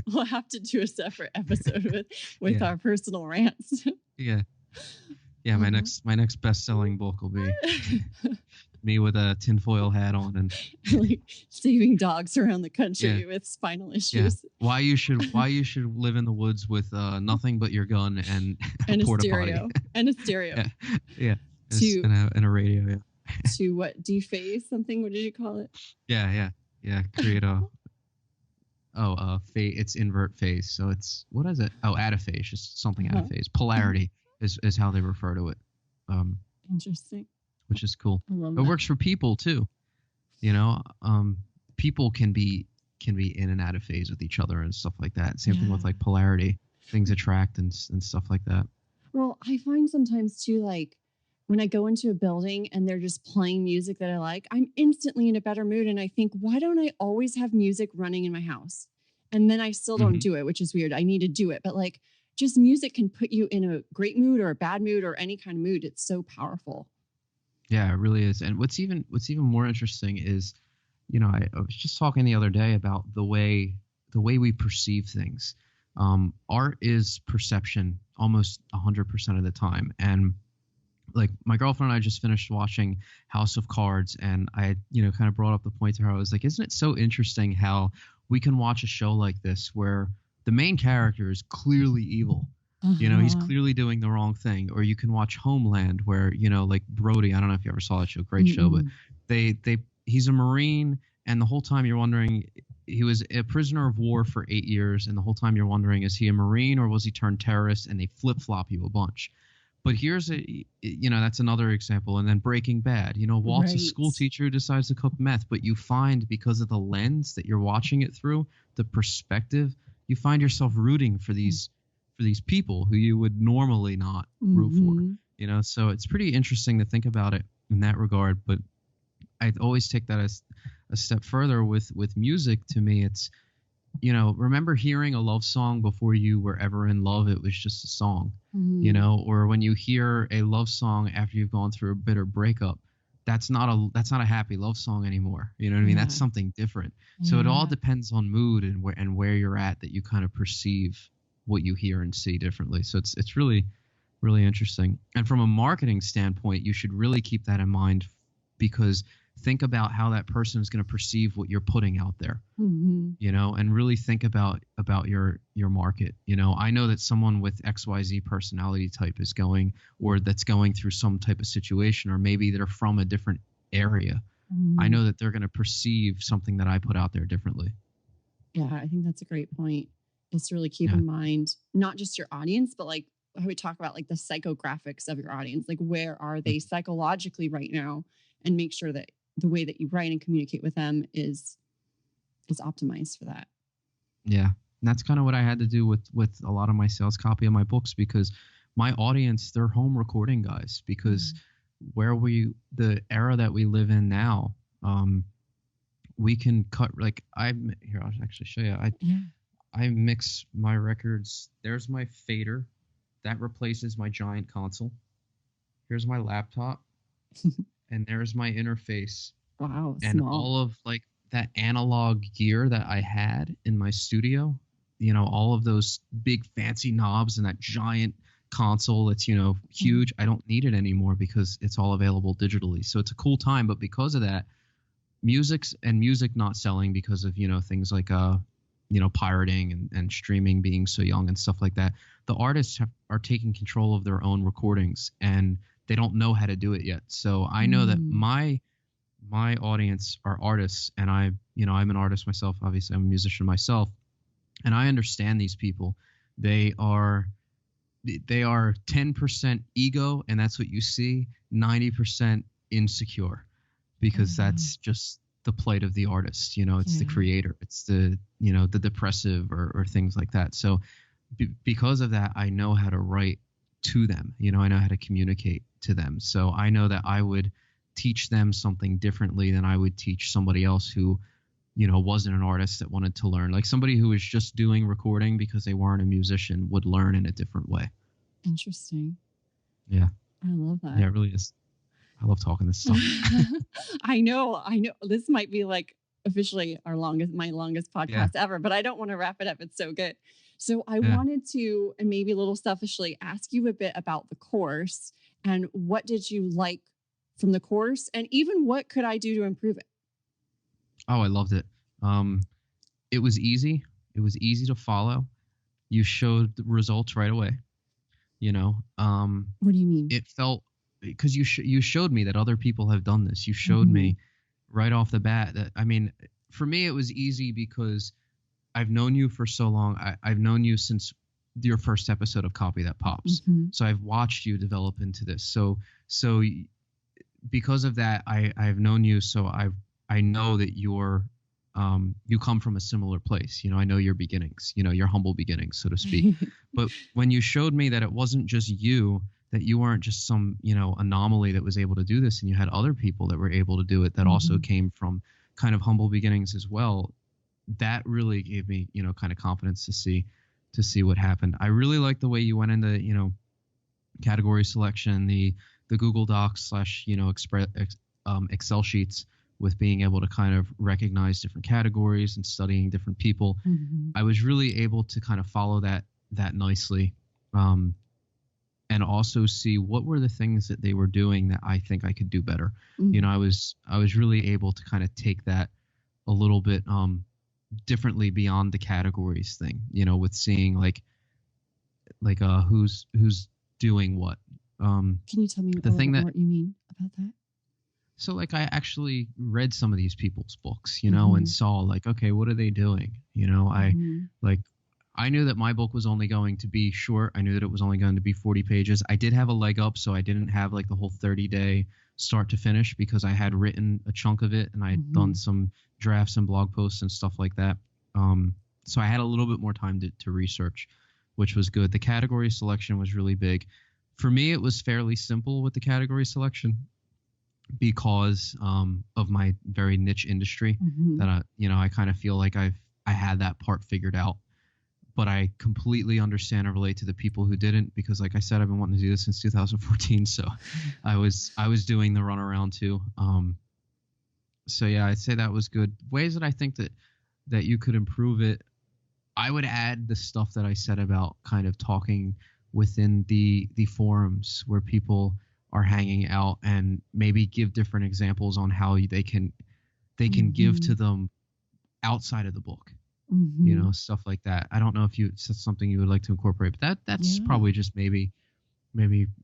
We'll have to do a separate episode with our personal rants. Yeah. My next best-selling book will be me with a tinfoil hat on and saving dogs around the country with spinal issues. Yeah. Why you should live in the woods with nothing but your gun and a porta stereo potty. and a stereo. Yeah. And a radio. Yeah. To what? Dephase something? What did you call it? Yeah. Create it's invert phase. So it's, what is it? Oh, adaphase, just something out of phase. Polarity is how they refer to it. Interesting. Which is cool. I love It that. works for people too. People can be can be in and out of phase with each other and stuff like that. Same thing with Yeah. like polarity, things attract and stuff like that. Well, I find sometimes too, like when I go into a building and they're just playing music that I like, I'm instantly in a better mood. And I think, why don't I always have music running in my house? And then I still don't Mhm. do it, which is weird. I need to do it. But like just music can put you in a great mood or a bad mood or any kind of mood. It's so powerful. Yeah, it really is. And what's even more interesting is, I was just talking the other day about the way we perceive things. Art is perception almost 100% of the time. And like my girlfriend and I just finished watching House of Cards, and I, kind of brought up the point to her. I was like, isn't it so interesting how we can watch a show like this where the main character is clearly evil? He's clearly doing the wrong thing. Or you can watch Homeland where, like Brody, I don't know if you ever saw that show, great show, but he's a Marine, and the whole time you're wondering, he was a prisoner of war for 8 years, and the whole time you're wondering, is he a Marine or was he turned terrorist? And they flip-flop you a bunch. But here's that's another example. And then Breaking Bad, Walt's a school teacher who decides to cook meth, but you find, because of the lens that you're watching it through, the perspective, you find yourself rooting for these people who you would normally not root for. So it's pretty interesting to think about it in that regard. But I always take that as a step further with music. To me, it's, remember hearing a love song before you were ever in love? It was just a song, or when you hear a love song after you've gone through a bitter breakup, that's not a happy love song anymore. You know what I mean? That's something different. So it all depends on mood and where you're at, that you kind of perceive what you hear and see differently. So it's really, really interesting. And from a marketing standpoint, you should really keep that in mind, because think about how that person is going to perceive what you're putting out there, and really think about your market. I know that someone with XYZ personality type is going through some type of situation, or maybe they're from a different area. I know that they're going to perceive something that I put out there differently. Yeah, I think that's a great point. Is to really keep in mind not just your audience, but like how we talk about like the psychographics of your audience, like where are they psychologically right now, and make sure that the way that you write and communicate with them is optimized for that. Yeah. And that's kind of what I had to do with a lot of my sales copy of my books, because my audience, they're home recording guys, because the era that we live in now, we can cut, like I'll actually show you. I mix my records. There's my fader that replaces my giant console. Here's my laptop. And there's my interface. Wow. And small. all of like that analog gear that I had in my studio, all of those big fancy knobs and that giant console that's, huge. I don't need it anymore because it's all available digitally. So it's a cool time. But because of that, music not selling because of, things like, pirating and streaming being so young and stuff like that, the artists are taking control of their own recordings, and they don't know how to do it yet. So I know that my audience are artists, and I'm an artist myself. Obviously, I'm a musician myself, and I understand these people. They are 10% ego, and that's what you see, 90% insecure, because that's just the plight of the artist. It's the creator, it's the the depressive or things like that. So because of that, I know how to write to them. I know how to communicate to them. So I know that I would teach them something differently than I would teach somebody else who wasn't an artist that wanted to learn. Like somebody who was just doing recording because they weren't a musician would learn in a different way. Interesting. Yeah, I love that. Yeah, it really is. I love talking this stuff. I know. This might be like officially my longest podcast ever, but I don't want to wrap it up. It's so good. So I wanted to, and maybe a little selfishly, ask you a bit about the course and what did you like from the course, and even what could I do to improve it? Oh, I loved it. It was easy. It was easy to follow. You showed the results right away. What do you mean? It felt, because you showed me that other people have done this. You showed me right off the bat that, for me, it was easy because I've known you for so long. I've known you since your first episode of Copy That Pops. So I've watched you develop into this. So because of that, I've known you. So I know that you're you come from a similar place. I know your beginnings, your humble beginnings, so to speak. But when you showed me that it wasn't just you, that you weren't just some, anomaly that was able to do this, and you had other people that were able to do it that also came from kind of humble beginnings as well, that really gave me, kind of confidence to see what happened. I really like the way you went into, category selection, the Google Docs / Excel sheets, with being able to kind of recognize different categories and studying different people. I was really able to kind of follow that nicely, and also see what were the things that they were doing that I think I could do better. I was really able to kind of take that a little bit differently beyond the categories thing, with seeing like who's doing what. Can you tell me the thing that what you mean about that? So like I actually read some of these people's books, and saw like, okay, what are they doing? I knew that my book was only going to be short. I knew that it was only going to be 40 pages. I did have a leg up, so I didn't have like the whole 30-day start to finish, because I had written a chunk of it and I had done some drafts and blog posts and stuff like that. So I had a little bit more time to research, which was good. The category selection was really big. For me, it was fairly simple with the category selection, because of my very niche industry, that I kind of feel like I had that part figured out. But I completely understand and relate to the people who didn't, because like I said, I've been wanting to do this since 2014. So I was doing the runaround too. So yeah, I'd say that was good. Ways that I think that you could improve it, I would add the stuff that I said about kind of talking within the forums where people are hanging out, and maybe give different examples on how they can give to them outside of the book. Stuff like that. I don't know if it's something you would like to incorporate, but that's probably just maybe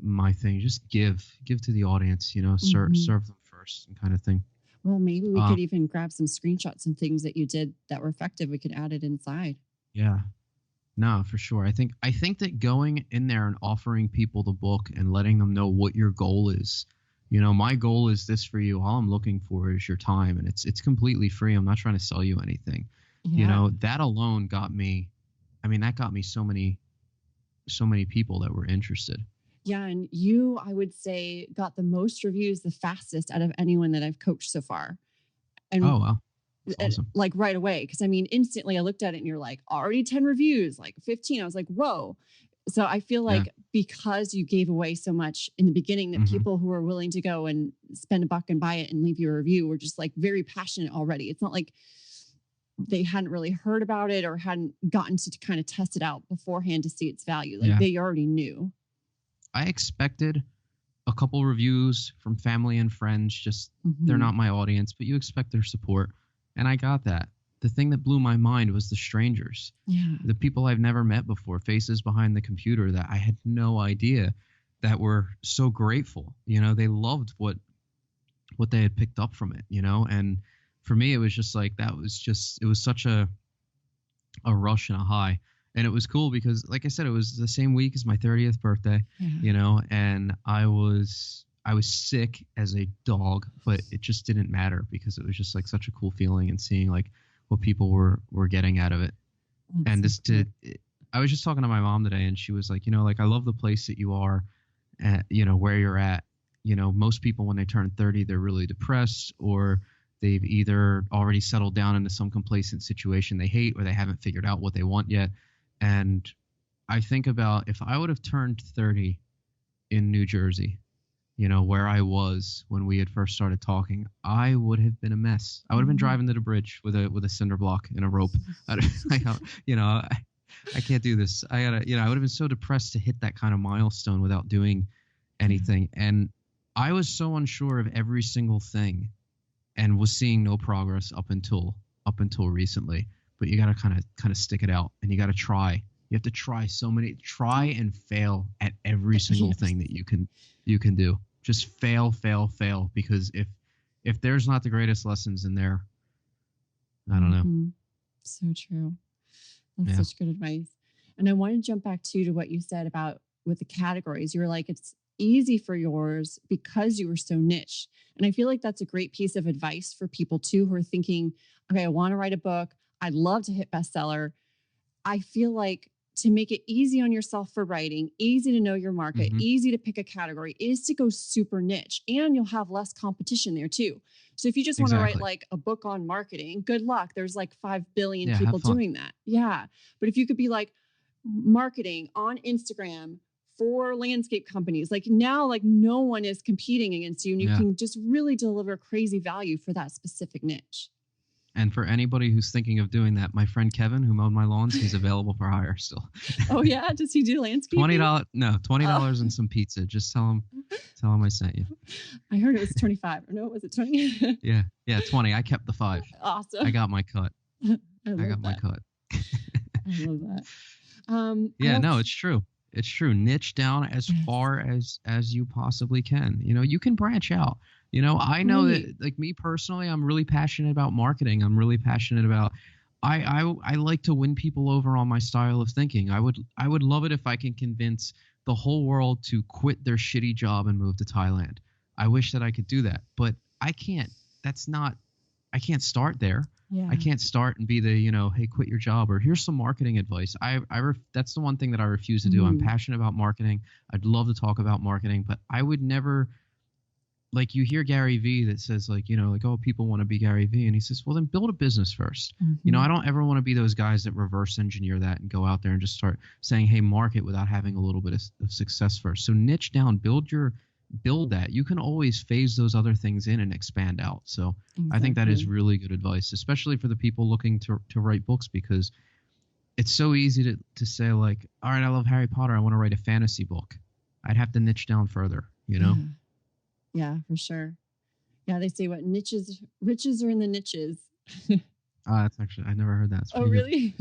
my thing. Just give to the audience, serve them first, and kind of thing. Well, maybe we could even grab some screenshots and things that you did that were effective. We could add it inside. Yeah. No, for sure. I think that going in there and offering people the book and letting them know what your goal is. My goal is this for you. All I'm looking for is your time, and it's completely free. I'm not trying to sell you anything. Yeah. That alone got me. I mean, that got me so many people that were interested. Yeah, and you, I would say, got the most reviews the fastest out of anyone that I've coached so far. And oh wow. Awesome. Like right away. Because I mean, instantly I looked at it and you're like, already 10 reviews, like 15. I was like, whoa. So I feel like because you gave away so much in the beginning, that people who are willing to go and spend $1 and buy it and leave you a review were just like very passionate already. It's not like they hadn't really heard about it or hadn't gotten to kind of test it out beforehand to see its value. Like they already knew. I expected a couple reviews from family and friends. Just they're not my audience, but you expect their support. And I got that. The thing that blew my mind was the strangers, the people I've never met before, faces behind the computer that I had no idea, that were so grateful. They loved what they had picked up from it, and for me, it was just like, it was such a rush and a high. And it was cool because, like I said, it was the same week as my 30th birthday, and I was sick as a dog, but it just didn't matter, because it was just like such a cool feeling, and seeing like what people were getting out of it. I was just talking to my mom today, and she was like, like, I love the place that you are at, where you're at. Most people when they turn 30, they're really depressed, or they've either already settled down into some complacent situation they hate, or they haven't figured out what they want yet. And I think about, if I would have turned 30 in New Jersey, where I was when we had first started talking, I would have been a mess. I would have been driving to the bridge with a cinder block and a rope. I can't do this. I would have been so depressed to hit that kind of milestone without doing anything. And I was so unsure of every single thing, and was seeing no progress up until recently. But you got to kind of stick it out, and you got to try. You have to try and fail at every single thing that you can do. Just fail, because if there's not the greatest lessons in there, I don't know. So true. That's such good advice. And I want to jump back to what you said about with the categories. You were like, easy for yours because you were so niche. And I feel like that's a great piece of advice for people too who are thinking, okay, I want to write a book. I'd love to hit bestseller. I feel like to make it easy on yourself for writing, easy to know your market, easy to pick a category, is to go super niche, and you'll have less competition there too. So if you just want to write like a book on marketing, good luck. There's like 5 billion people doing that. Yeah. But if you could be like marketing on Instagram for landscape companies, like now, like no one is competing against you, and you can just really deliver crazy value for that specific niche. And for anybody who's thinking of doing that, my friend Kevin, who mowed my lawns, he's available for hire still. Oh yeah, does he do landscaping? $20 and some pizza. Just tell him I sent you. I heard it was 25. Or no, was it 20? yeah, 20. I kept the 5. Awesome. I got my cut. I got my cut. I love that. No, it's true. It's true. Niche down as far as you possibly can. You know, you can branch out. You know, I know that, like me personally, I'm really passionate about marketing. I'm really passionate about. I like to win people over on my style of thinking. I would love it if I can convince the whole world to quit their shitty job and move to Thailand. I wish that I could do that, but I can't. I can't start there. Yeah. I can't start and be the, hey, quit your job, or here's some marketing advice. That's the one thing that I refuse to do. I'm passionate about marketing. I'd love to talk about marketing, but I would never, like, you hear Gary Vee that says oh, people want to be Gary Vee. And he says, well, then build a business first. I don't ever want to be those guys that reverse engineer that and go out there and just start saying, hey, market, without having a little bit of success first. So niche down, build that. You can always phase those other things in and expand out. So I think that is really good advice, especially for the people looking to write books, because it's so easy to say, like, all right, I love Harry Potter, I want to write a fantasy book. I'd have to niche down further, Yeah, for sure. Yeah, they say riches are in the niches. That's actually, I never heard that. Oh, really?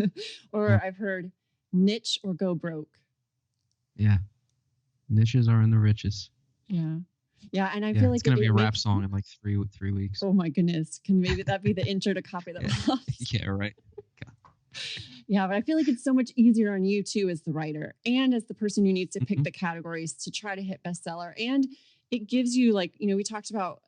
Or I've heard niche or go broke. Yeah. Niches are in the riches. Yeah. Yeah. And I feel like it's going to be a rap song in like three weeks. Oh my goodness. Can maybe that be the intro to Copy the Pop? Yeah, right. Yeah, but I feel like it's so much easier on you too as the writer and as the person who needs to pick the categories to try to hit bestseller. And it gives you, like, we talked about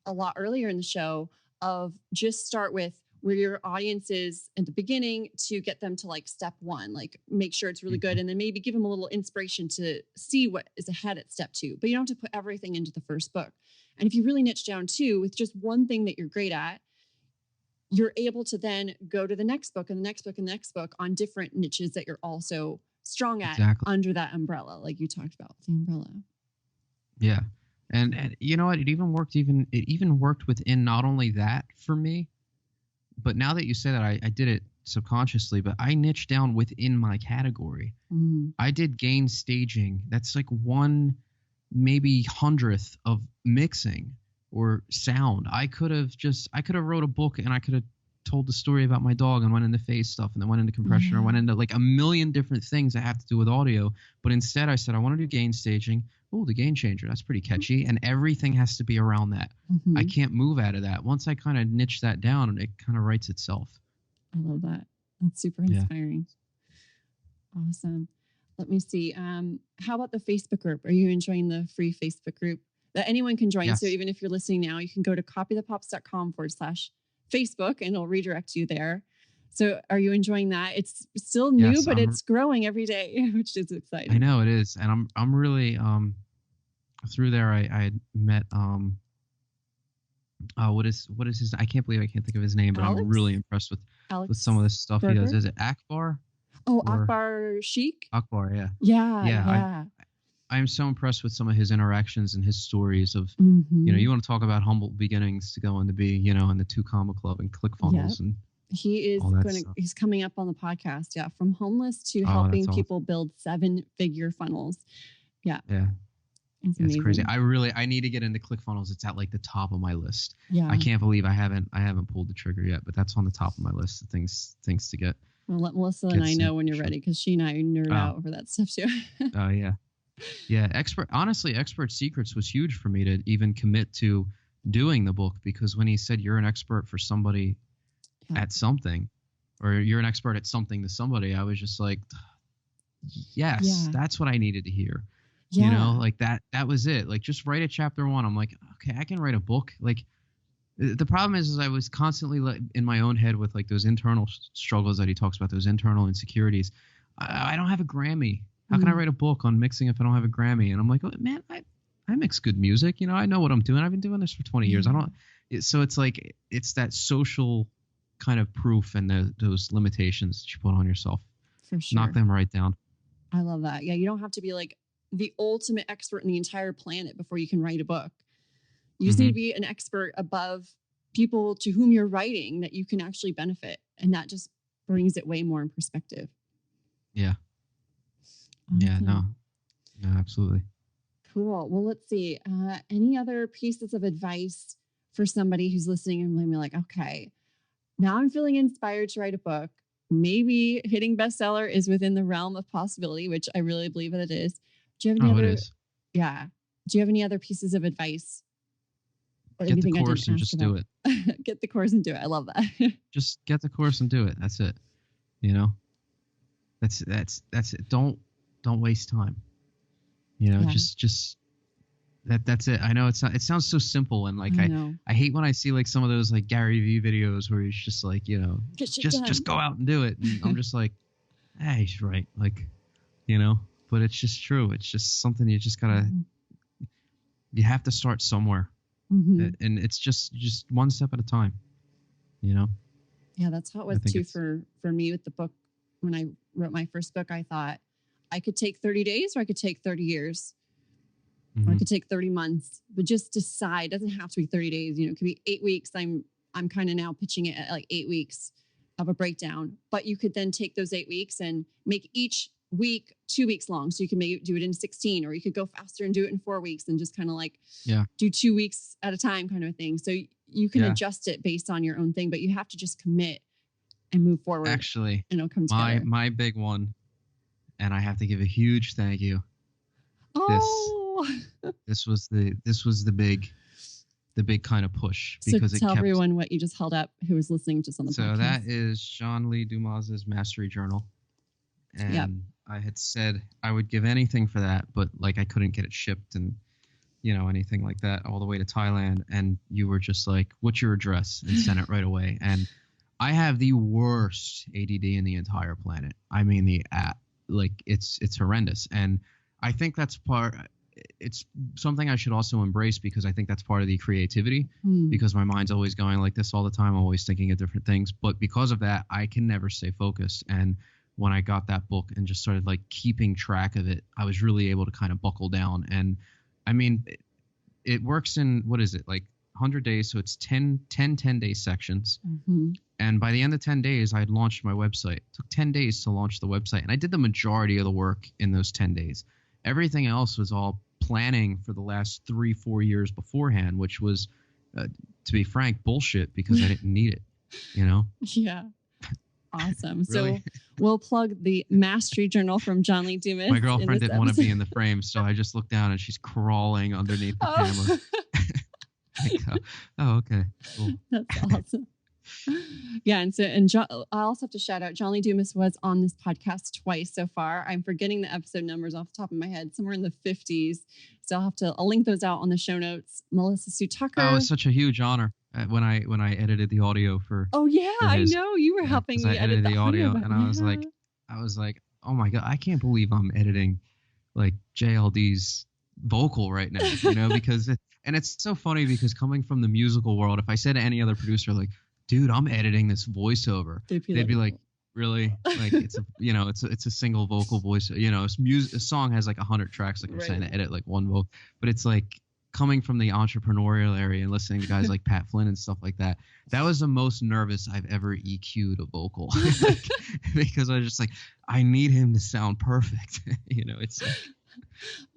a lot earlier in the show of just start with where your audience is at the beginning to get them to like step 1, like make sure it's really good. And then maybe give them a little inspiration to see what is ahead at step 2, but you don't have to put everything into the first book. And if you really niche down too, with just one thing that you're great at, you're able to then go to the next book and the next book and the next book on different niches that you're also strong at under that umbrella. Like you talked about the umbrella. Yeah. And you know what? It even worked within not only that for me, but now that you say that, I did it subconsciously, but I niched down within my category. I did gain staging. That's like 1 maybe 100th of mixing or sound. I could have wrote a book and I could have told the story about my dog and went into phase stuff and then went into compression or went into like a million different things that have to do with audio. But instead I said, I want to do gain staging. Oh, the Gamechanger. That's pretty catchy. And everything has to be around that. I can't move out of that. Once I kind of niche that down, it kind of writes itself. I love that. That's super inspiring. Yeah. Awesome. Let me see. How about the Facebook group? Are you enjoying the free Facebook group that anyone can join? Yes. So even if you're listening now, you can go to copythepops.com/Facebook and it'll redirect you there. So are you enjoying that? It's still new, but it's growing every day, which is exciting. I know it is. And I'm really, through there, I had met, what is his, I can't believe I can't think of his name, but I'm really impressed with some of the stuff he does. Is it Akbar? Oh, Akbar Sheikh? Akbar, yeah. Yeah. I am so impressed with some of his interactions and his stories of, you want to talk about humble beginnings to go into be, in the 2 Comma Club and ClickFunnels and he is he's coming up on the podcast. Yeah. From homeless to helping people build 7-figure funnels. Yeah. Yeah. It's crazy. I need to get into ClickFunnels. It's at like the top of my list. Yeah. I can't believe I haven't pulled the trigger yet, but that's on the top of my list of things to get. Well, let Melissa and I know when you're ready, because she and I nerd out over that stuff too. Oh yeah. Yeah. Expert Secrets was huge for me to even commit to doing the book, because when he said you're an expert for somebody at something, or you're an expert at something to somebody, I was just like, yes, that's what I needed to hear. You know, like that was it. Like just write a chapter 1. I'm like, okay, I can write a book. Like the problem is I was constantly like in my own head with like those internal struggles that he talks about, those internal insecurities. I don't have a Grammy. How can I write a book on mixing if I don't have a Grammy? And I'm like, oh, man, I mix good music. You know, I know what I'm doing. I've been doing this for 20 years. So it's like, it's that social kind of proof and those limitations that you put on yourself. For sure. Knock them right down. I love that. Yeah. You don't have to be like the ultimate expert in the entire planet before you can write a book. You just need to be an expert above people to whom you're writing that you can actually benefit. And that just brings it way more in perspective. Yeah. Awesome. Yeah, no, absolutely. Cool. Well, let's see. Any other pieces of advice for somebody who's listening and maybe like, okay, now I'm feeling inspired to write a book. Maybe hitting bestseller is within the realm of possibility, which I really believe that it is. Do you have any other? It is. Yeah. Do you have any other pieces of advice? Or get the course and just do it. Get the course and do it. I love that. Just get the course and do it. That's it. You know, that's it. Don't waste time. You know, just that's it. I know it sounds so simple, and like I hate when I see like some of those like Gary Vee videos where he's just like, you know, just go out and do it. And I'm just like, hey, he's right. Like, you know, but it's just true. It's just something you just gotta. You have to start somewhere, and it's just one step at a time. You know. Yeah, that's how it was too for me with the book. When I wrote my first book, I thought I could take 30 days or I could take 30 years. Or I could take 30 months, but just decide. It doesn't have to be 30 days. You know, it could be 8 weeks. I'm kind of now pitching it at like 8 weeks of a breakdown, but you could then take those 8 weeks and make each week 2 weeks long. So you can maybe do it in 16, or you could go faster and do it in 4 weeks and just kind of like do 2 weeks at a time kind of a thing. So you can adjust it based on your own thing, but you have to just commit and move forward. Actually, and it'll come together. My big one, and I have to give a huge thank you. This was the big kind of push, because so tell everyone what you just held up who was listening just on the podcast. So that is Jean-Lee Dumas's Mastery Journal. And I had said I would give anything for that, but like I couldn't get it shipped and, you know, anything like that all the way to Thailand. And you were just like, what's your address? And sent it right away. And I have the worst ADD in the entire planet. I mean, it's horrendous. And I think it's something I should also embrace, because I think that's part of the creativity, because my mind's always going like this all the time. I'm always thinking of different things. But because of that, I can never stay focused. And when I got that book and just started like keeping track of it, I was really able to kind of buckle down. And I mean, it works in, what is it, like 100 days. So it's 10 day sections. And by the end of 10 days, I had launched my website. It took 10 days to launch the website. And I did the majority of the work in those 10 days. Everything else was all planning for the last 3-4 years beforehand, which was, to be frank, bullshit, because I didn't need it, you know? Yeah. Awesome. Really? So we'll plug the Mastery Journal from Jean-Lee Dumas. My girlfriend didn't want to be in the frame, so I just looked down and she's crawling underneath the camera. Like, oh, okay. Cool. That's awesome. Yeah, and I also have to shout out Jean-Lee Dumas was on this podcast twice so far. I'm forgetting the episode numbers off the top of my head, somewhere in the 50s. So I'll link those out on the show notes. Melissa Sue Tucker. Oh, it was such a huge honor when I edited the audio for. Oh yeah, I know you were helping me edit the audio, and I was like, oh my God, I can't believe I'm editing like JLD's vocal right now, you know, because and it's so funny because coming from the musical world, if I said to any other producer like, dude, I'm editing this voiceover, they'd be like, really? Like it's a single vocal voice, you know, a song has like 100 tracks, like I'm saying, to edit like one vocal, but it's like coming from the entrepreneurial area and listening to guys like Pat Flynn and stuff like that, that was the most nervous I've ever EQ'd a vocal. Like, because I was just like, I need him to sound perfect. You know, it's like,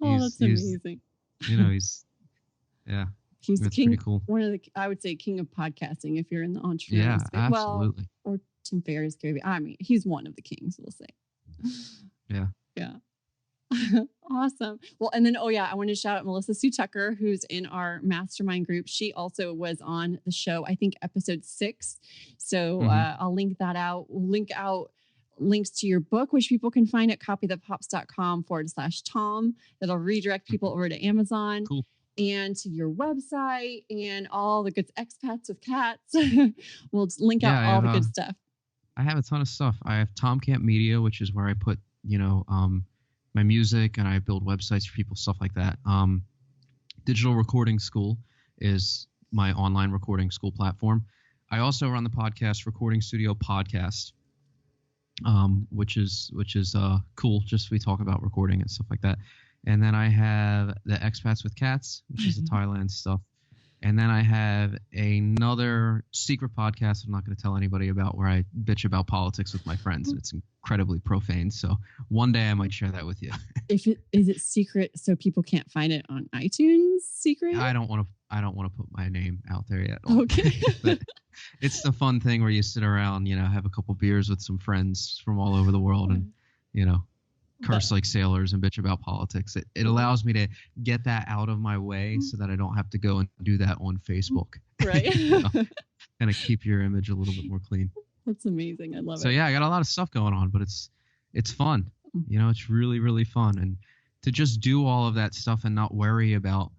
that's amazing. You know, he's king, pretty cool. One of the, I would say, king of podcasting if you're in the entrepreneurial space. Absolutely. Well, or Tim Ferriss, Gary. I mean, he's one of the kings, we'll say. Yeah. Awesome. Well, and then, I wanted to shout out Melissa Sue Tucker, who's in our mastermind group. She also was on the show, I think episode 6. So I'll link that out. We'll link out links to your book, which people can find at copythatpops.com/Tom. That'll redirect people over to Amazon. Cool. And to your website and all the good expats with cats. We'll just link out all the good stuff. I have a ton of stuff. I have Tom Camp Media, which is where I put, my music, and I build websites for people, stuff like that. Digital Recording School is my online recording school platform. I also run the podcast Recording Studio Podcast, which is cool. Just we talk about recording and stuff like that. And then I have the Expats with Cats, which is the Thailand stuff. And then I have another secret podcast I'm not going to tell anybody about, where I bitch about politics with my friends. And it's incredibly profane. So one day I might share that with you. Is it secret so people can't find it on iTunes? Secret? I don't want to put my name out there yet. Okay. But it's the fun thing where you sit around, have a couple beers with some friends from all over the world, and curse like sailors and bitch about politics. It allows me to get that out of my way so that I don't have to go and do that on Facebook. Right. Kind of keep your image a little bit more clean. That's amazing. I love it. So yeah, I got a lot of stuff going on, but it's fun. It's really, really fun. And to just do all of that stuff and not worry about,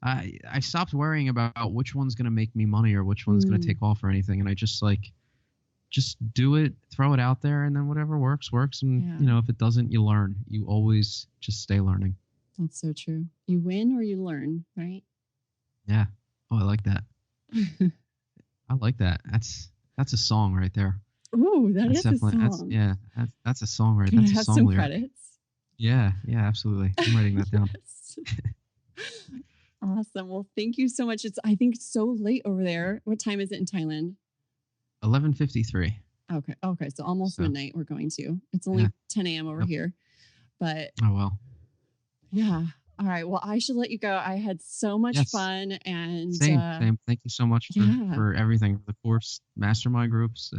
I stopped worrying about which one's going to make me money or which one's going to take off or anything. And I just do it, throw it out there, and then whatever works. And, if it doesn't, you learn. You always just stay learning. That's so true. You win or you learn, right? Yeah. Oh, I like that. I like that. That's a song right there. Oh, that's a song. That's a song right there. That's I have a song some lyric. credits? Yeah, absolutely. I'm writing that down. Awesome. Well, thank you so much. I think it's so late over there. What time is it in Thailand? 11:53. Okay. So almost midnight we're going to. It's only 10 a.m. over here. But oh, well. Yeah. All right. Well, I should let you go. I had so much fun. And Same. Thank you so much for everything, for the course, mastermind groups,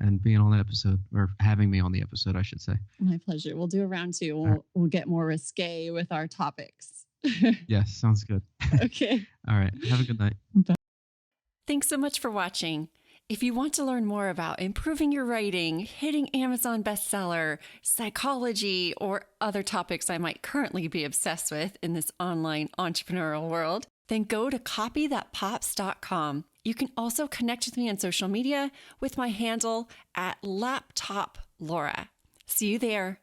and being on the episode, or having me on the episode, I should say. My pleasure. We'll do a round two. We'll get more risque with our topics. Yes. Sounds good. Okay. All right. Have a good night. Bye. Thanks so much for watching. If you want to learn more about improving your writing, hitting Amazon bestseller, psychology, or other topics I might currently be obsessed with in this online entrepreneurial world, then go to copythatpops.com. You can also connect with me on social media with my handle @LaptopLaura. See you there.